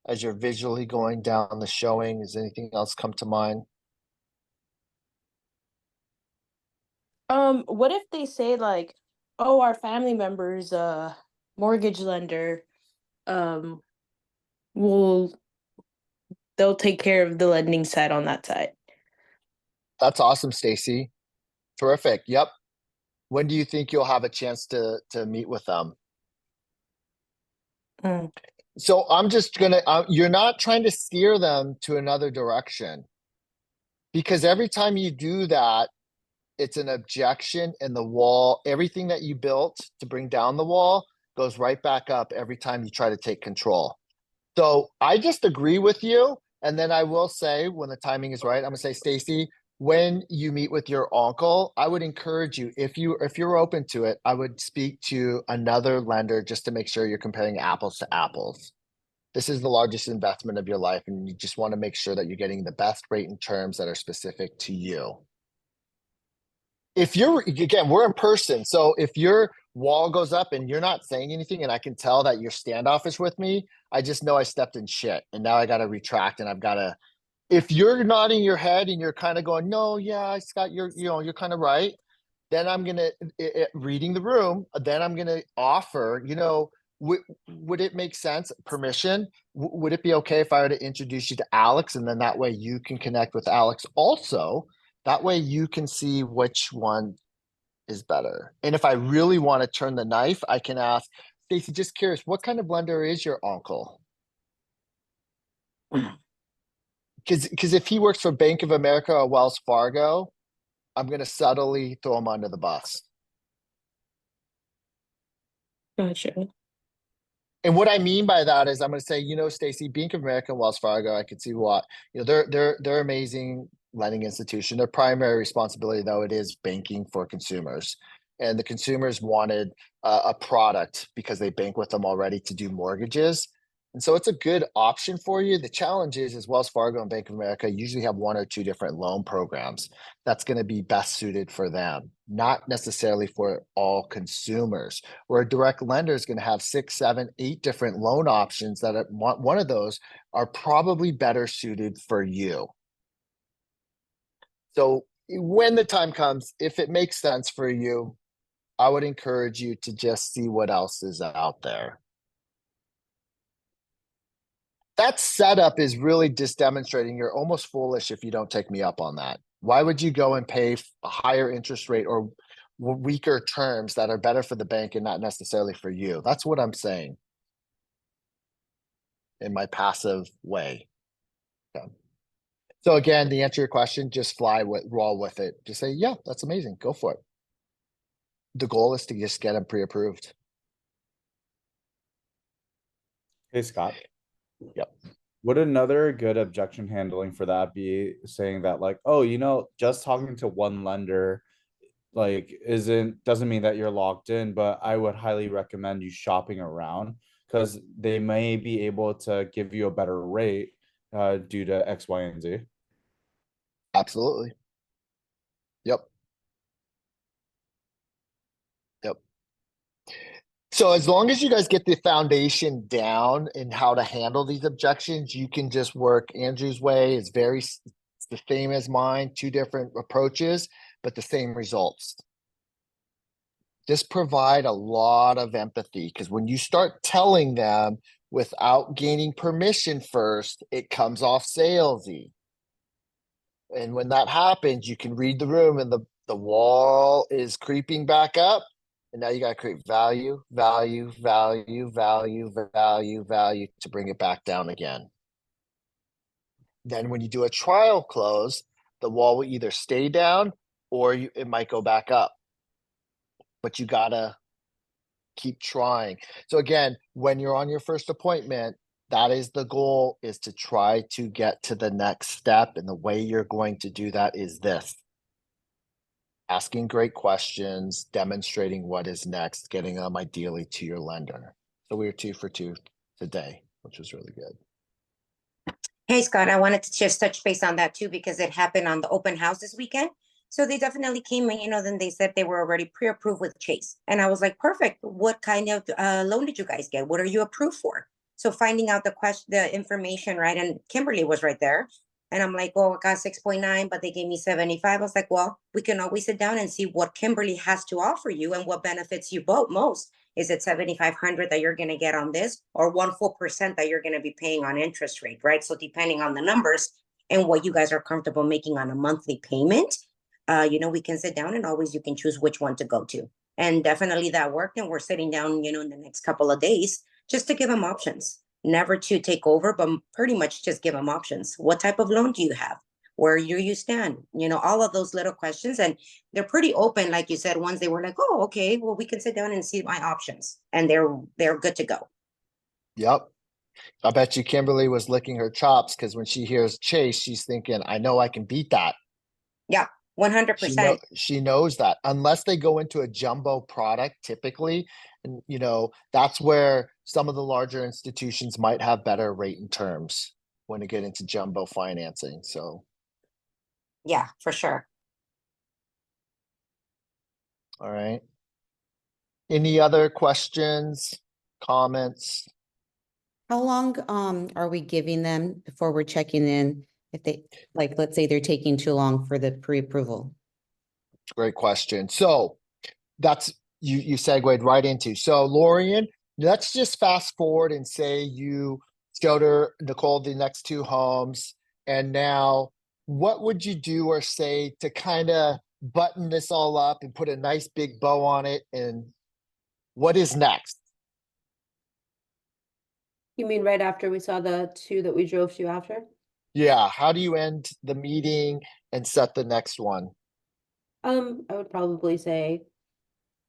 as you're visually going down the showing? Does anything else come to mind? What if they say like, oh, our family member's mortgage lender, um, will they'll take care of the lending side on that side? That's awesome, Stacy. Terrific. Yep. When do you think you'll have a chance to meet with them? Mm. So I'm just gonna, you're not trying to steer them to another direction. Because every time you do that, it's an objection and the wall, everything that you built to bring down the wall goes right back up every time you try to take control. So I just agree with you. And then I will say when the timing is right, I'm gonna say, Stacy, when you meet with your uncle, I would encourage you, if you're open to it, I would speak to another lender just to make sure you're comparing apples to apples. This is the largest investment of your life, and you just want to make sure that you're getting the best rate and terms that are specific to you. If you're, again, we're in person, so if your wall goes up and you're not saying anything and I can tell that you're standoffish with me, I just know I stepped in shit and now I got to retract and I've got to, if you're nodding your head and you're kind of going, no, yeah, Scott, you're kind of right, then I'm gonna, reading the room, then I'm gonna offer, would it make sense, permission? Would it be okay if I were to introduce you to Alex, and then that way you can connect with Alex also? That way you can see which one is better. And if I really want to turn the knife, I can ask, Stacey, just curious, what kind of lender is your uncle? Because if he works for Bank of America or Wells Fargo, I'm going to subtly throw him under the bus. Gotcha. And what I mean by that is I'm going to say, Stacy, Bank of America and Wells Fargo, I could see what, they're amazing lending institution. Their primary responsibility, though, it is banking for consumers. And the consumers wanted a product because they bank with them already to do mortgages. And so it's a good option for you. The challenge is Wells Fargo and Bank of America usually have one or two different loan programs that's going to be best suited for them, not necessarily for all consumers. Where a direct lender is going to have 6, 7, 8 different loan options that one of those are probably better suited for you. So when the time comes, if it makes sense for you, I would encourage you to just see what else is out there. That setup is really just demonstrating you're almost foolish if you don't take me up on that. Why would you go and pay a higher interest rate or weaker terms that are better for the bank and not necessarily for you? That's what I'm saying in my passive way. Okay. So again, to answer your question, just roll with it. Just say, yeah, that's amazing. Go for it. The goal is to just get them pre-approved. Hey, Scott. Yep. Would another good objection handling for that be saying that like, oh, just talking to one lender like doesn't mean that you're locked in, but I would highly recommend you shopping around because they may be able to give you a better rate due to X, Y, and Z. Absolutely. Yep. Yep. So as long as you guys get the foundation down in how to handle these objections, you can just work Andrew's way. It's the same as mine, 2 different approaches, but the same results. Just provide a lot of empathy, because when you start telling them without gaining permission first, it comes off salesy. And when that happens, you can read the room and the wall is creeping back up. And now you got to create value, value, value, value, value, value to bring it back down again. Then when you do a trial close, the wall will either stay down or it might go back up. But you got to keep trying. So again, when you're on your first appointment, that is the goal, is to try to get to the next step. And the way you're going to do that is this: asking great questions, demonstrating what is next, getting them ideally to your lender. So we were 2 for 2 today, which was really good. Hey, Scott, I wanted to just touch base on that too, because it happened on the open house this weekend. So they definitely came in, then they said they were already pre-approved with Chase. And I was like, perfect. What kind of loan did you guys get? What are you approved for? So finding out the information, right? And Kimberly was right there. And I'm like, oh, I got 6.9, but they gave me 75. I was like, well, we can always sit down and see what Kimberly has to offer you and what benefits you both most. Is it 7,500 that you're going to get on this, or 1 full% that you're going to be paying on interest rate, right? So depending on the numbers and what you guys are comfortable making on a monthly payment, we can sit down and always you can choose which one to go to. And definitely that worked. And we're sitting down, in the next couple of days just to give them options. Never to take over, but pretty much just give them options. What type of loan do you have? Where do you stand? All of those little questions. And they're pretty open. Like you said, once they were like, oh, okay, well, we can sit down and see my options. And they're good to go. Yep. I bet you Kimberly was licking her chops, because when she hears Chase, she's thinking, I know I can beat that. Yeah, 100%. She knows that, unless they go into a jumbo product typically. And, that's where some of the larger institutions might have better rate and terms when they get into jumbo financing. So, yeah, for sure. all right. Any other questions, comments? How long are we giving them before we're checking in? If they, let's say they're taking too long for the pre-approval? Great question. So that's, you segued right into. So Lorian, let's just fast forward and say you showed Nicole the next 2 homes. And now what would you do or say to kind of button this all up and put a nice big bow on it? And what is next? You mean right after we saw the 2 that we drove to after? Yeah. How do you end the meeting and set the next one? I would probably say,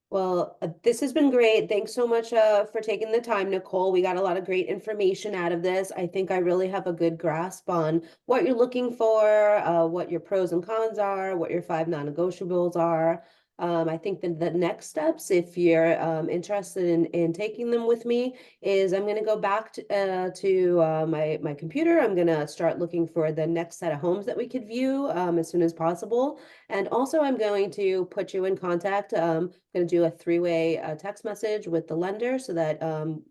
well, this has been great. Thanks so much for taking the time, Nicole. We got a lot of great information out of this. I think I really have a good grasp on what you're looking for, what your pros and cons are, what your 5 non-negotiables are. I think that the next steps, if you're interested in taking them with me, is I'm going to go back to my computer. I'm going to start looking for the next set of homes that we could view as soon as possible. And also I'm going to put you in contact. I'm going to do a 3-way text message with the lender so that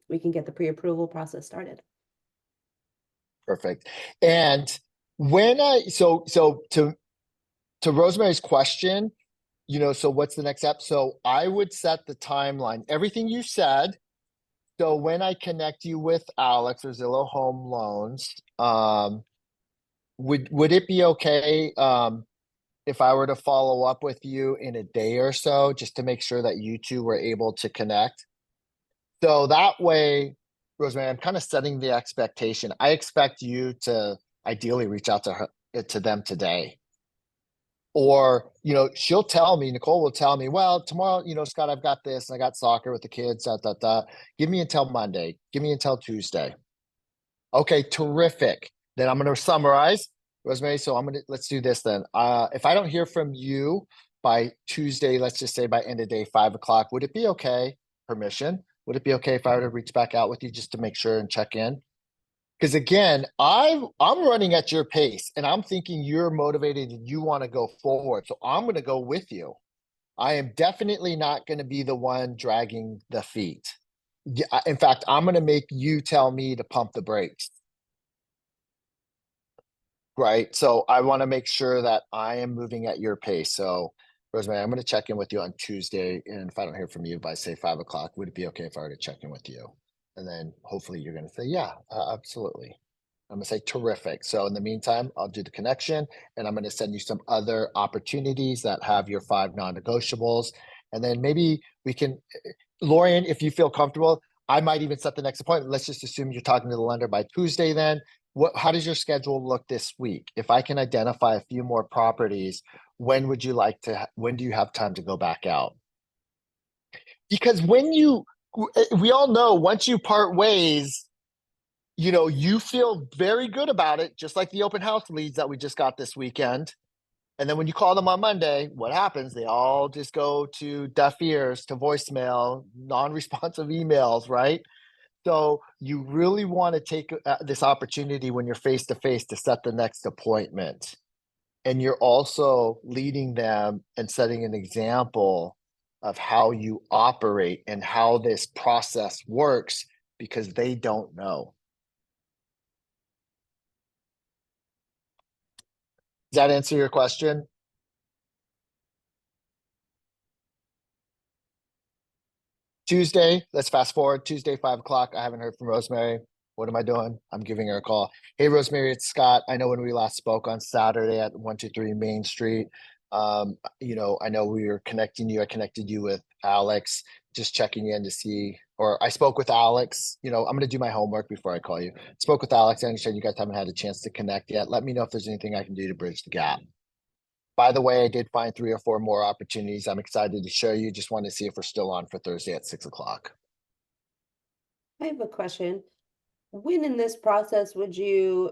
we can get the pre-approval process started. Perfect. And when so to Rosemary's question, so what's the next step? So I would set the timeline, everything you said. So when I connect you with Alex or Zillow Home Loans, would it be okay if I were to follow up with you in a day or so, just to make sure that you two were able to connect? So that way, Rosemary, I'm kind of setting the expectation. I expect you to ideally reach out to them today. Or, she'll tell me, Nicole will tell me, well, tomorrow, Scott, I've got this, and I got soccer with the kids, Give me until Monday. Give me until Tuesday. Okay, terrific. Then I'm going to summarize, Rosemary. So let's do this then. If I don't hear from you by Tuesday, let's just say by end of day, 5:00, would it be okay? Permission. Would it be okay if I were to reach back out with you just to make sure and check in? Because again, I'm running at your pace, and I'm thinking you're motivated and you want to go forward. So I'm going to go with you. I am definitely not going to be the one dragging the feet. In fact, I'm going to make you tell me to pump the brakes. Right. So I want to make sure that I am moving at your pace. So Rosemary, I'm going to check in with you on Tuesday. And if I don't hear from you by say 5:00, would it be okay if I were to check in with you? And then hopefully you're going to say, yeah, absolutely. I'm going to say terrific. So in the meantime, I'll do the connection, and I'm going to send you some other opportunities that have your 5 non-negotiables. And then maybe we can, Lorian, if you feel comfortable, I might even set the next appointment. Let's just assume you're talking to the lender by Tuesday then. How does your schedule look this week? If I can identify a few more properties, when do you have time to go back out? Because when you we all know once you part ways, you know, you feel very good about it, just like the open house leads that we just got this weekend. And then when you call them on Monday, what happens? They all just go to deaf ears, to voicemail, non-responsive emails, right? So you really want to take this opportunity when you're face to face to set the next appointment. And you're also leading them and setting an example of how you operate and how this process works because they don't know. Does that answer your question? Tuesday, let's fast forward. Tuesday, 5 o'clock. I haven't heard from Rosemary. What am I doing? I'm giving her a call. Hey, Rosemary, it's Scott. I know when we last spoke on Saturday at 123 Main Street, you know, I know we were connecting you. I connected you with Alex, just checking in to see, or I spoke with Alex. You know, I'm going to do my homework before I call you. Spoke with Alex. I understand you guys haven't had a chance to connect yet. Let me know if there's anything I can do to bridge the gap. By the way, I did find 3 or 4 more opportunities. I'm excited to show you. Just want to see if we're still on for Thursday at 6 o'clock. I have a question. When in this process would you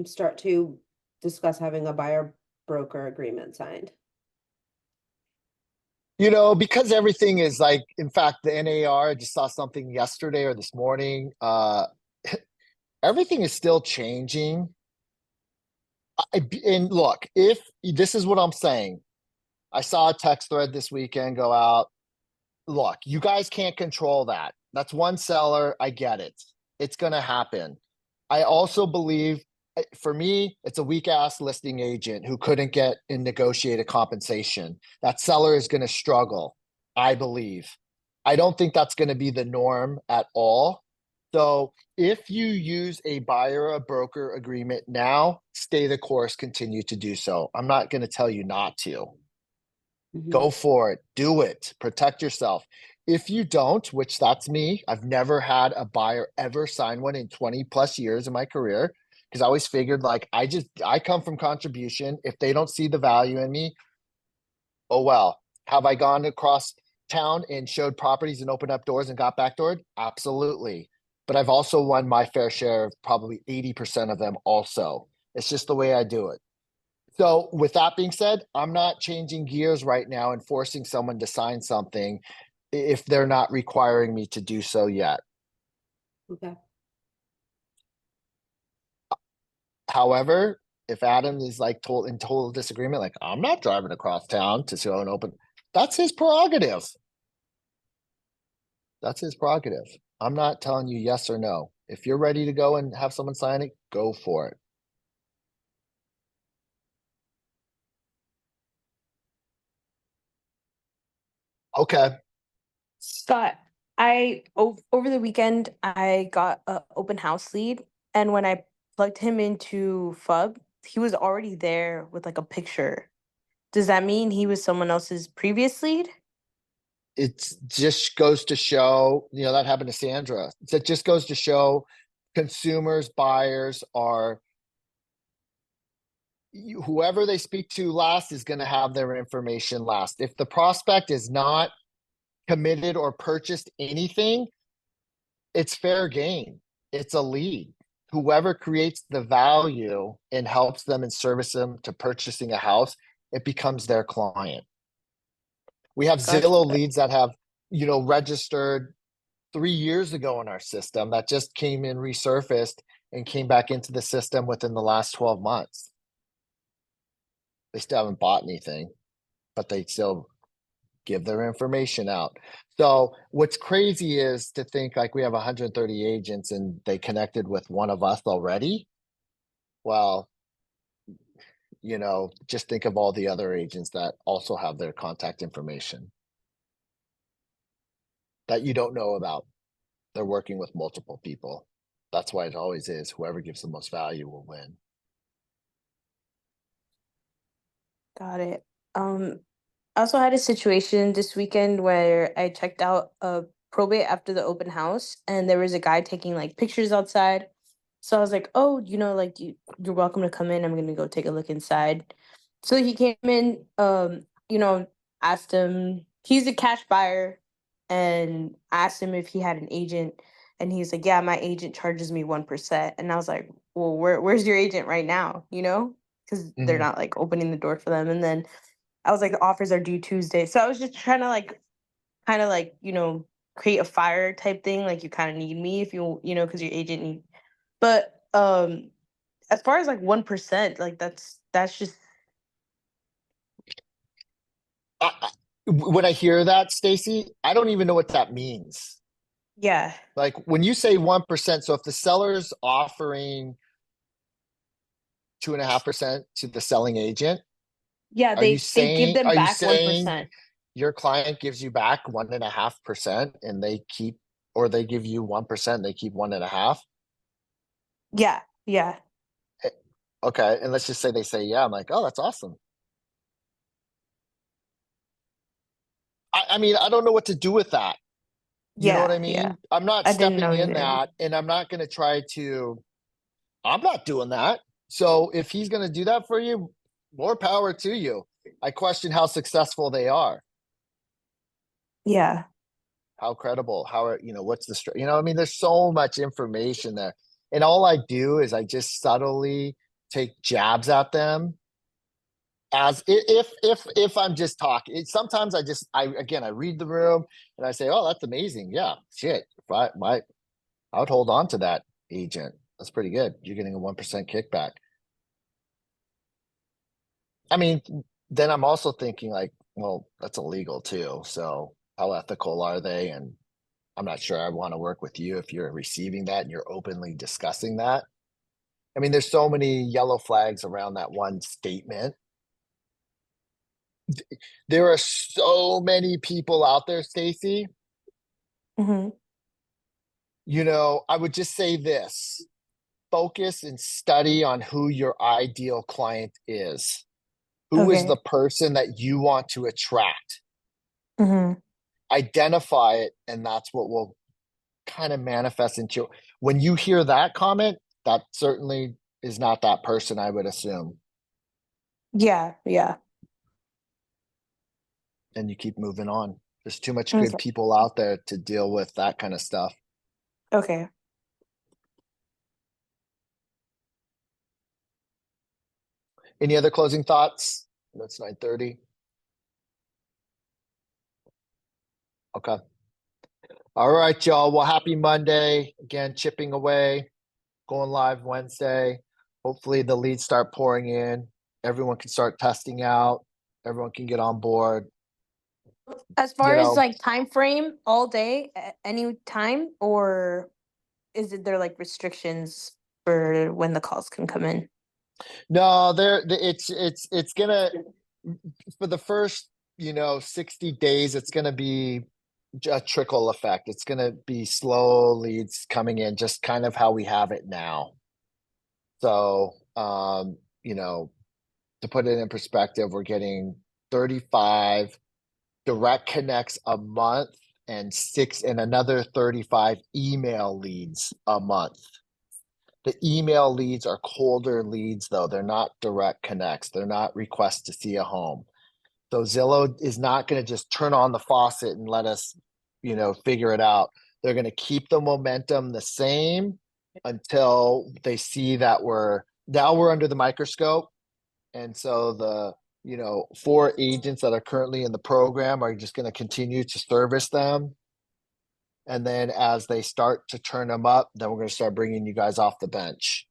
start to discuss having a buyer broker agreement signed? You know, because everything is like, in fact, the NAR, I just saw something yesterday or this morning. Everything is still changing. And look, if this is what I'm saying, I saw a text thread this weekend go out. Look, you guys can't control that. That's one seller. I get it. It's going to happen. I also believe, for me, it's a weak ass listing agent who couldn't get in negotiated compensation. That seller is going to struggle, I believe. I don't think that's going to be the norm at all. So if you use a buyer or broker agreement now, stay the course, continue to do so. I'm not going to tell you not to. Go for it. Do it. Protect yourself. If you don't, which that's me, I've never had a buyer ever sign one in 20 plus years of my career because I always figured like I come from contribution. If they don't see the value in me, oh well. Have I gone across town and showed properties and opened up doors and got backdoored? Absolutely. But I've also won my fair share of probably 80% of them also. It's just the way I do it. So with that being said, I'm not changing gears right now and forcing someone to sign something if they're not requiring me to do so yet. Okay. However, if Adam is like in total disagreement, like I'm not driving across town to show an open, that's his prerogative. That's his prerogative. I'm not telling you yes or no. If you're ready to go and have someone sign it, go for it. Okay. Scott, over the weekend I got a open house lead, and when I plugged him into FUB, he was already there with like a picture. Does that mean he was someone else's previous lead? It just goes to show, you know, that happened to Sandra. It just goes to show consumers, buyers are whoever they speak to last is going to have their information last. If the prospect is not committed or purchased anything, it's fair game. It's a lead. Whoever creates the value and helps them and service them to purchasing a house, it becomes their client. We have Gotcha. Zillow leads that have, you know, registered 3 years ago in our system that just came in, resurfaced, and came back into the system within the last 12 months. They still haven't bought anything, but they still give their information out. So what's crazy is to think like we have 130 agents and they connected with one of us already. Well, you know, just think of all the other agents that also have their contact information that you don't know about. They're working with multiple people. That's why it always is whoever gives the most value will win. Got it. I also had a situation this weekend where I checked out a probate after the open house, and there was a guy taking like pictures outside. So I was like, "Oh, like you're welcome to come in. I'm gonna go take a look inside." So he came in, asked him. He's a cash buyer, and asked him if he had an agent, and he's like, yeah, my agent charges me 1%. And I was like, well, where's your agent right now? You know, because they're Mhm. not like opening the door for them. And then I was like, the offers are due Tuesday. So I was just trying to like kind of like, you know, create a fire type thing. Like you kind of need me if you know, because your agent need. But as far as like 1%, like that's just When I hear that, Stacy, I don't even know what that means. yeah. Like when you say 1%, so if the seller's offering 2.5% to the selling agent, Yeah, are you they give saying them back 1%. your client gives you back 1.5% and they keep, or they give you 1%, they keep 1.5%? Yeah, yeah, Okay, and let's just say they say yeah. I'm like, oh, that's awesome. I mean, I don't know what to do with that. You know what I yeah, yeah. mean? I'm not I didn't know stepping in either. that, and I'm not going to try to. I'm not doing that. So if he's going to do that for you, more power to you. I question how successful they are, Yeah, how credible, how are, what's the I mean, there's so much information there, and all I do is I just subtly take jabs at them as if I'm just talking. Sometimes I read the room and I say, oh, that's amazing. Yeah, shit. If I would hold on to that agent. That's pretty good. You're getting a 1% kickback. I mean, then I'm also thinking like, well, that's illegal too. So how ethical are they? And I'm not sure I want to work with you if you're receiving that and you're openly discussing that. I mean, there's so many yellow flags around that one statement. There are so many people out there, Stacy. hmm I would just say this: focus and study on who your ideal client is. Who is okay. the person that you want to attract? hmm Identify it, and that's what will kind of manifest into. When you hear that comment, that certainly is not that person, I would assume. Yeah, yeah. And you keep moving on. There's too much good Okay, people out there to deal with that kind of stuff. okay. Any other closing thoughts? That's 9:30. Okay. All right, y'all. Well, happy Monday. Again, chipping away, going live Wednesday. Hopefully the leads start pouring in. Everyone can start testing out. Everyone can get on board. As far as like time frame, all day, any time, or is it there like restrictions for when the calls can come in? No, it's gonna, for the first 60 days, it's gonna be a trickle effect. It's gonna be slow leads coming in, just kind of how we have it now. So to put it in perspective, we're getting 35 direct connects a month and another 35 email leads a month. The email leads are colder leads, though. They're not direct connects. They're not requests to see a home. So Zillow is not going to just turn on the faucet and let us, figure it out. They're going to keep the momentum the same until they see that we're under the microscope. And so the, 4 agents that are currently in the program are just going to continue to service them. And then as they start to turn them up, then we're going to start bringing you guys off the bench.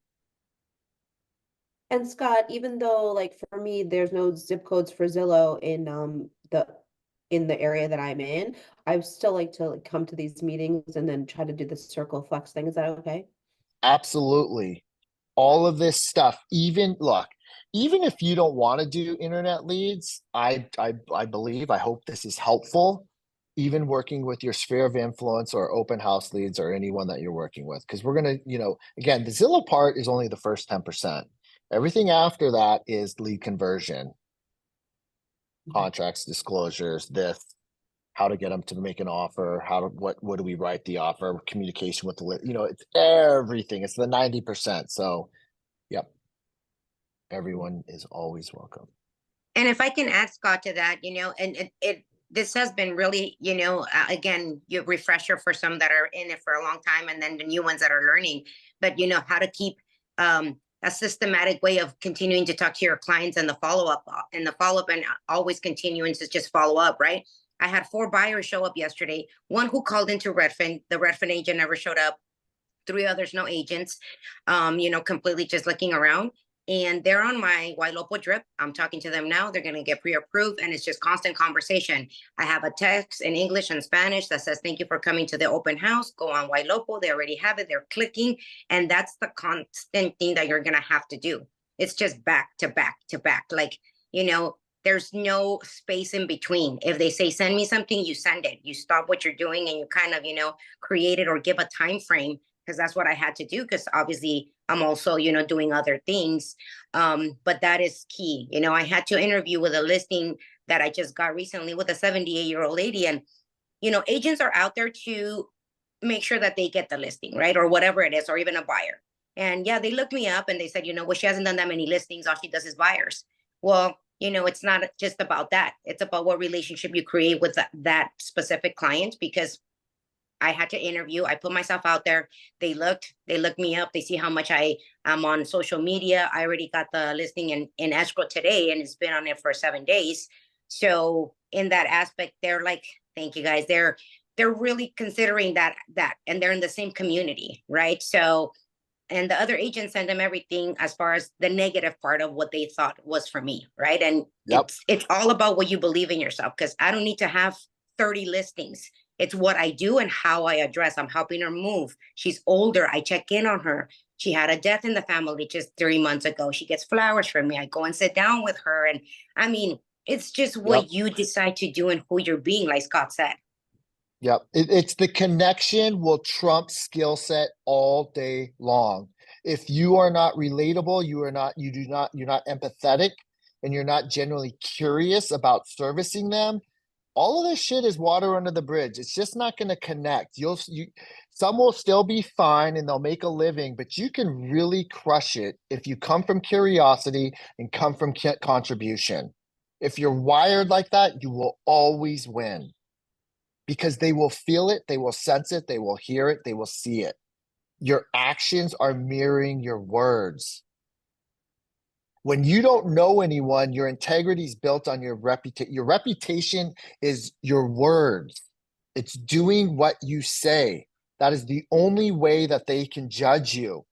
And Scott, even though like for me, there's no zip codes for Zillow in the area that I'm in, I still like to like come to these meetings and then try to do the circle flex thing. Is that okay? Absolutely. All of this stuff, even if you don't want to do internet leads, I believe, I hope this is helpful, even working with your sphere of influence or open house leads or anyone that you're working with. Because we're going to, again, the Zillow part is only the first 10%. Everything after that is lead conversion, contracts, disclosures, this, how to get them to make an offer, what do we write the offer, communication with the, it's everything. It's the 90%. So, yep. Everyone is always welcome. And if I can add, Scott, to that, and this has been really, again, you refresher for some that are in it for a long time, and then the new ones that are learning. But how to keep a systematic way of continuing to talk to your clients and the follow-up and always continuing to just follow up, right? I had 4 buyers show up yesterday. One who called into Redfin, the Redfin agent never showed up. 3 others, no agents, completely just looking around. And they're on my Wailopo drip. I'm talking to them now. They're going to get pre-approved, and it's just constant conversation. I have a text in English and Spanish that says, thank you for coming to the open house. Go on Wailopo. They already have it. They're clicking. And that's the constant thing that you're going to have to do. It's just back to back to back. Like, there's no space in between. If they say, send me something, you send it. You stop what you're doing and you kind of, create it or give a time frame, because that's what I had to do, because obviously I'm also, doing other things. But that is key. I had to interview with a listing that I just got recently with a 78-year-old lady. And, agents are out there to make sure that they get the listing, right? Or whatever it is, or even a buyer. And yeah, they looked me up and they said, well, she hasn't done that many listings. All she does is buyers. Well, it's not just about that. It's about what relationship you create with that specific client, because I had to interview. I put myself out there. They looked me up. They see how much I am on social media. I already got the listing in escrow today, and it's been on it for 7 days. So in that aspect, they're like, thank you guys. They're really considering that, and they're in the same community, right? So, and the other agents send them everything as far as the negative part of what they thought was for me, right? And it's all about what you believe in yourself, because I don't need to have 30 listings. It's what I do and how I address. I'm helping her move. She's older. I check in on her. She had a death in the family just 3 months ago. She gets flowers from me. I go and sit down with her. And I mean, it's just what you decide to do and who you're being, like Scott said. Yep. It's the connection will trump skill set all day long. If you are not relatable, you're not empathetic, and you're not genuinely curious about servicing them, all of this shit is water under the bridge. It's just not going to connect. Some will still be fine and they'll make a living, but you can really crush it if you come from curiosity and come from contribution. If you're wired like that, you will always win, because they will feel it, they will sense it, they will hear it, they will see it. Your actions are mirroring your words. When you don't know anyone, your integrity is built on your reputation. Your reputation is your words. It's doing what you say. That is the only way that they can judge you.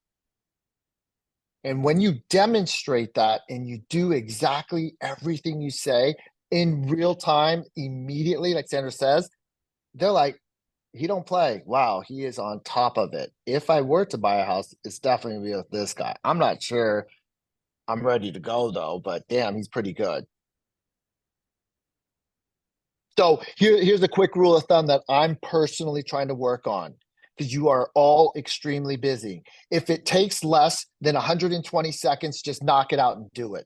And when you demonstrate that and you do exactly everything you say in real time, immediately, like Sandra says, they're like, he don't play. Wow, he is on top of it. If I were to buy a house, it's definitely gonna be with this guy. I'm not sure I'm ready to go though, but damn, he's pretty good. So here's a quick rule of thumb that I'm personally trying to work on, because you are all extremely busy. If it takes less than 120 seconds, just knock it out and do it.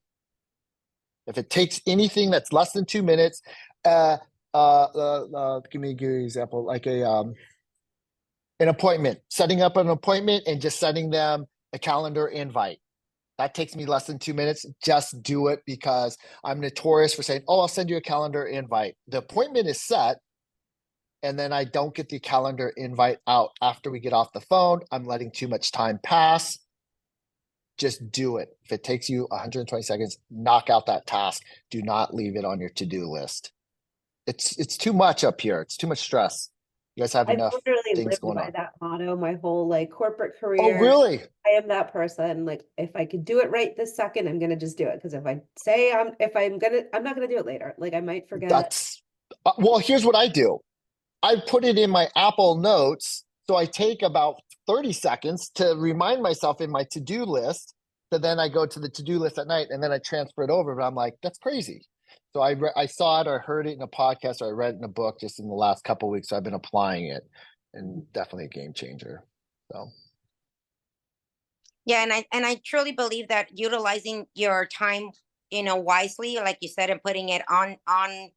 If it takes anything that's less than 2 minutes, give me an example, like an appointment, setting up an appointment and just sending them a calendar invite. That takes me less than 2 minutes. Just do it, because I'm notorious for saying, oh, I'll send you a calendar invite. The appointment is set, and then I don't get the calendar invite out after we get off the phone. I'm letting too much time pass. Just do it. If it takes you 120 seconds, knock out that task. Do not leave it on your to-do list. It's too much up here. It's too much stress. You guys have I've enough literally things lived going by on. that motto my whole corporate Oh, career. really? I am that person. Like, if I could do it right this second, I'm gonna just do it. Because if I say I'm not gonna do it later. Like, I might forget. That's well, here's what I do. I put it in my Apple Notes, so I take about 30 seconds to remind myself in my to-do list. So then I go to the to-do list at night, and then I transfer it over. But I'm like, that's crazy. So I saw it or heard it in a podcast, or I read it in a book just in the last couple of weeks. So I've been applying it, and definitely a game changer. So Yeah, and I truly believe that utilizing your time, wisely, like you said, and putting it on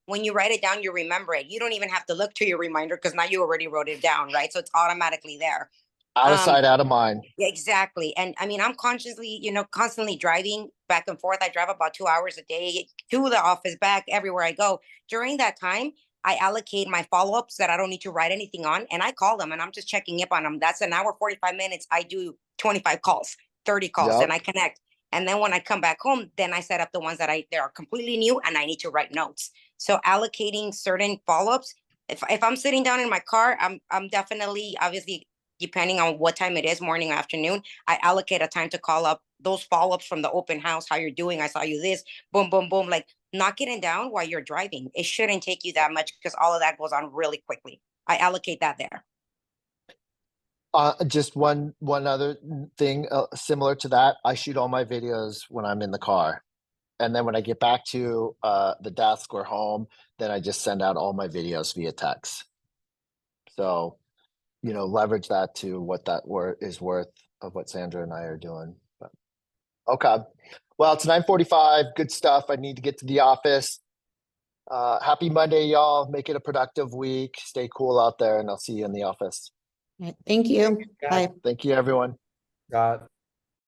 when you write it down, you remember it. You don't even have to look to your reminder, because now you already wrote it down, right? So it's automatically there. out of sight, out of mind. Yeah, exactly. And I mean, I'm consciously, constantly driving back and forth. I drive about 2 hours a day to the office, back everywhere I go. During that time, I allocate my follow-ups that I don't need to write anything on, and I call them and I'm just checking up on them. That's an hour, 45 minutes. I do 25 calls, 30 calls, and Yep. I connect. And then when I come back home, then I set up the ones that they are completely new and I need to write notes. So allocating certain follow-ups. If I'm sitting down in my car, I'm definitely, obviously, depending on what time it is, morning or afternoon, I allocate a time to call up those follow-ups from the open house. How you're doing? I saw you this, boom, boom, boom. Like, knock it down while you're driving. It shouldn't take you that much because all of that goes on really quickly. I allocate that there. Just one other thing similar to that. I shoot all my videos when I'm in the car. And then when I get back to the desk or home, then I just send out all my videos via text. So, leverage that to what that is worth of what Sandra and I are doing. But, okay. Well, it's 9:45. Good stuff. I need to get to the office. Happy Monday, y'all. Make it a productive week. Stay cool out there, and I'll see you in the office. Right, thank you. Bye. Thank you, everyone. Got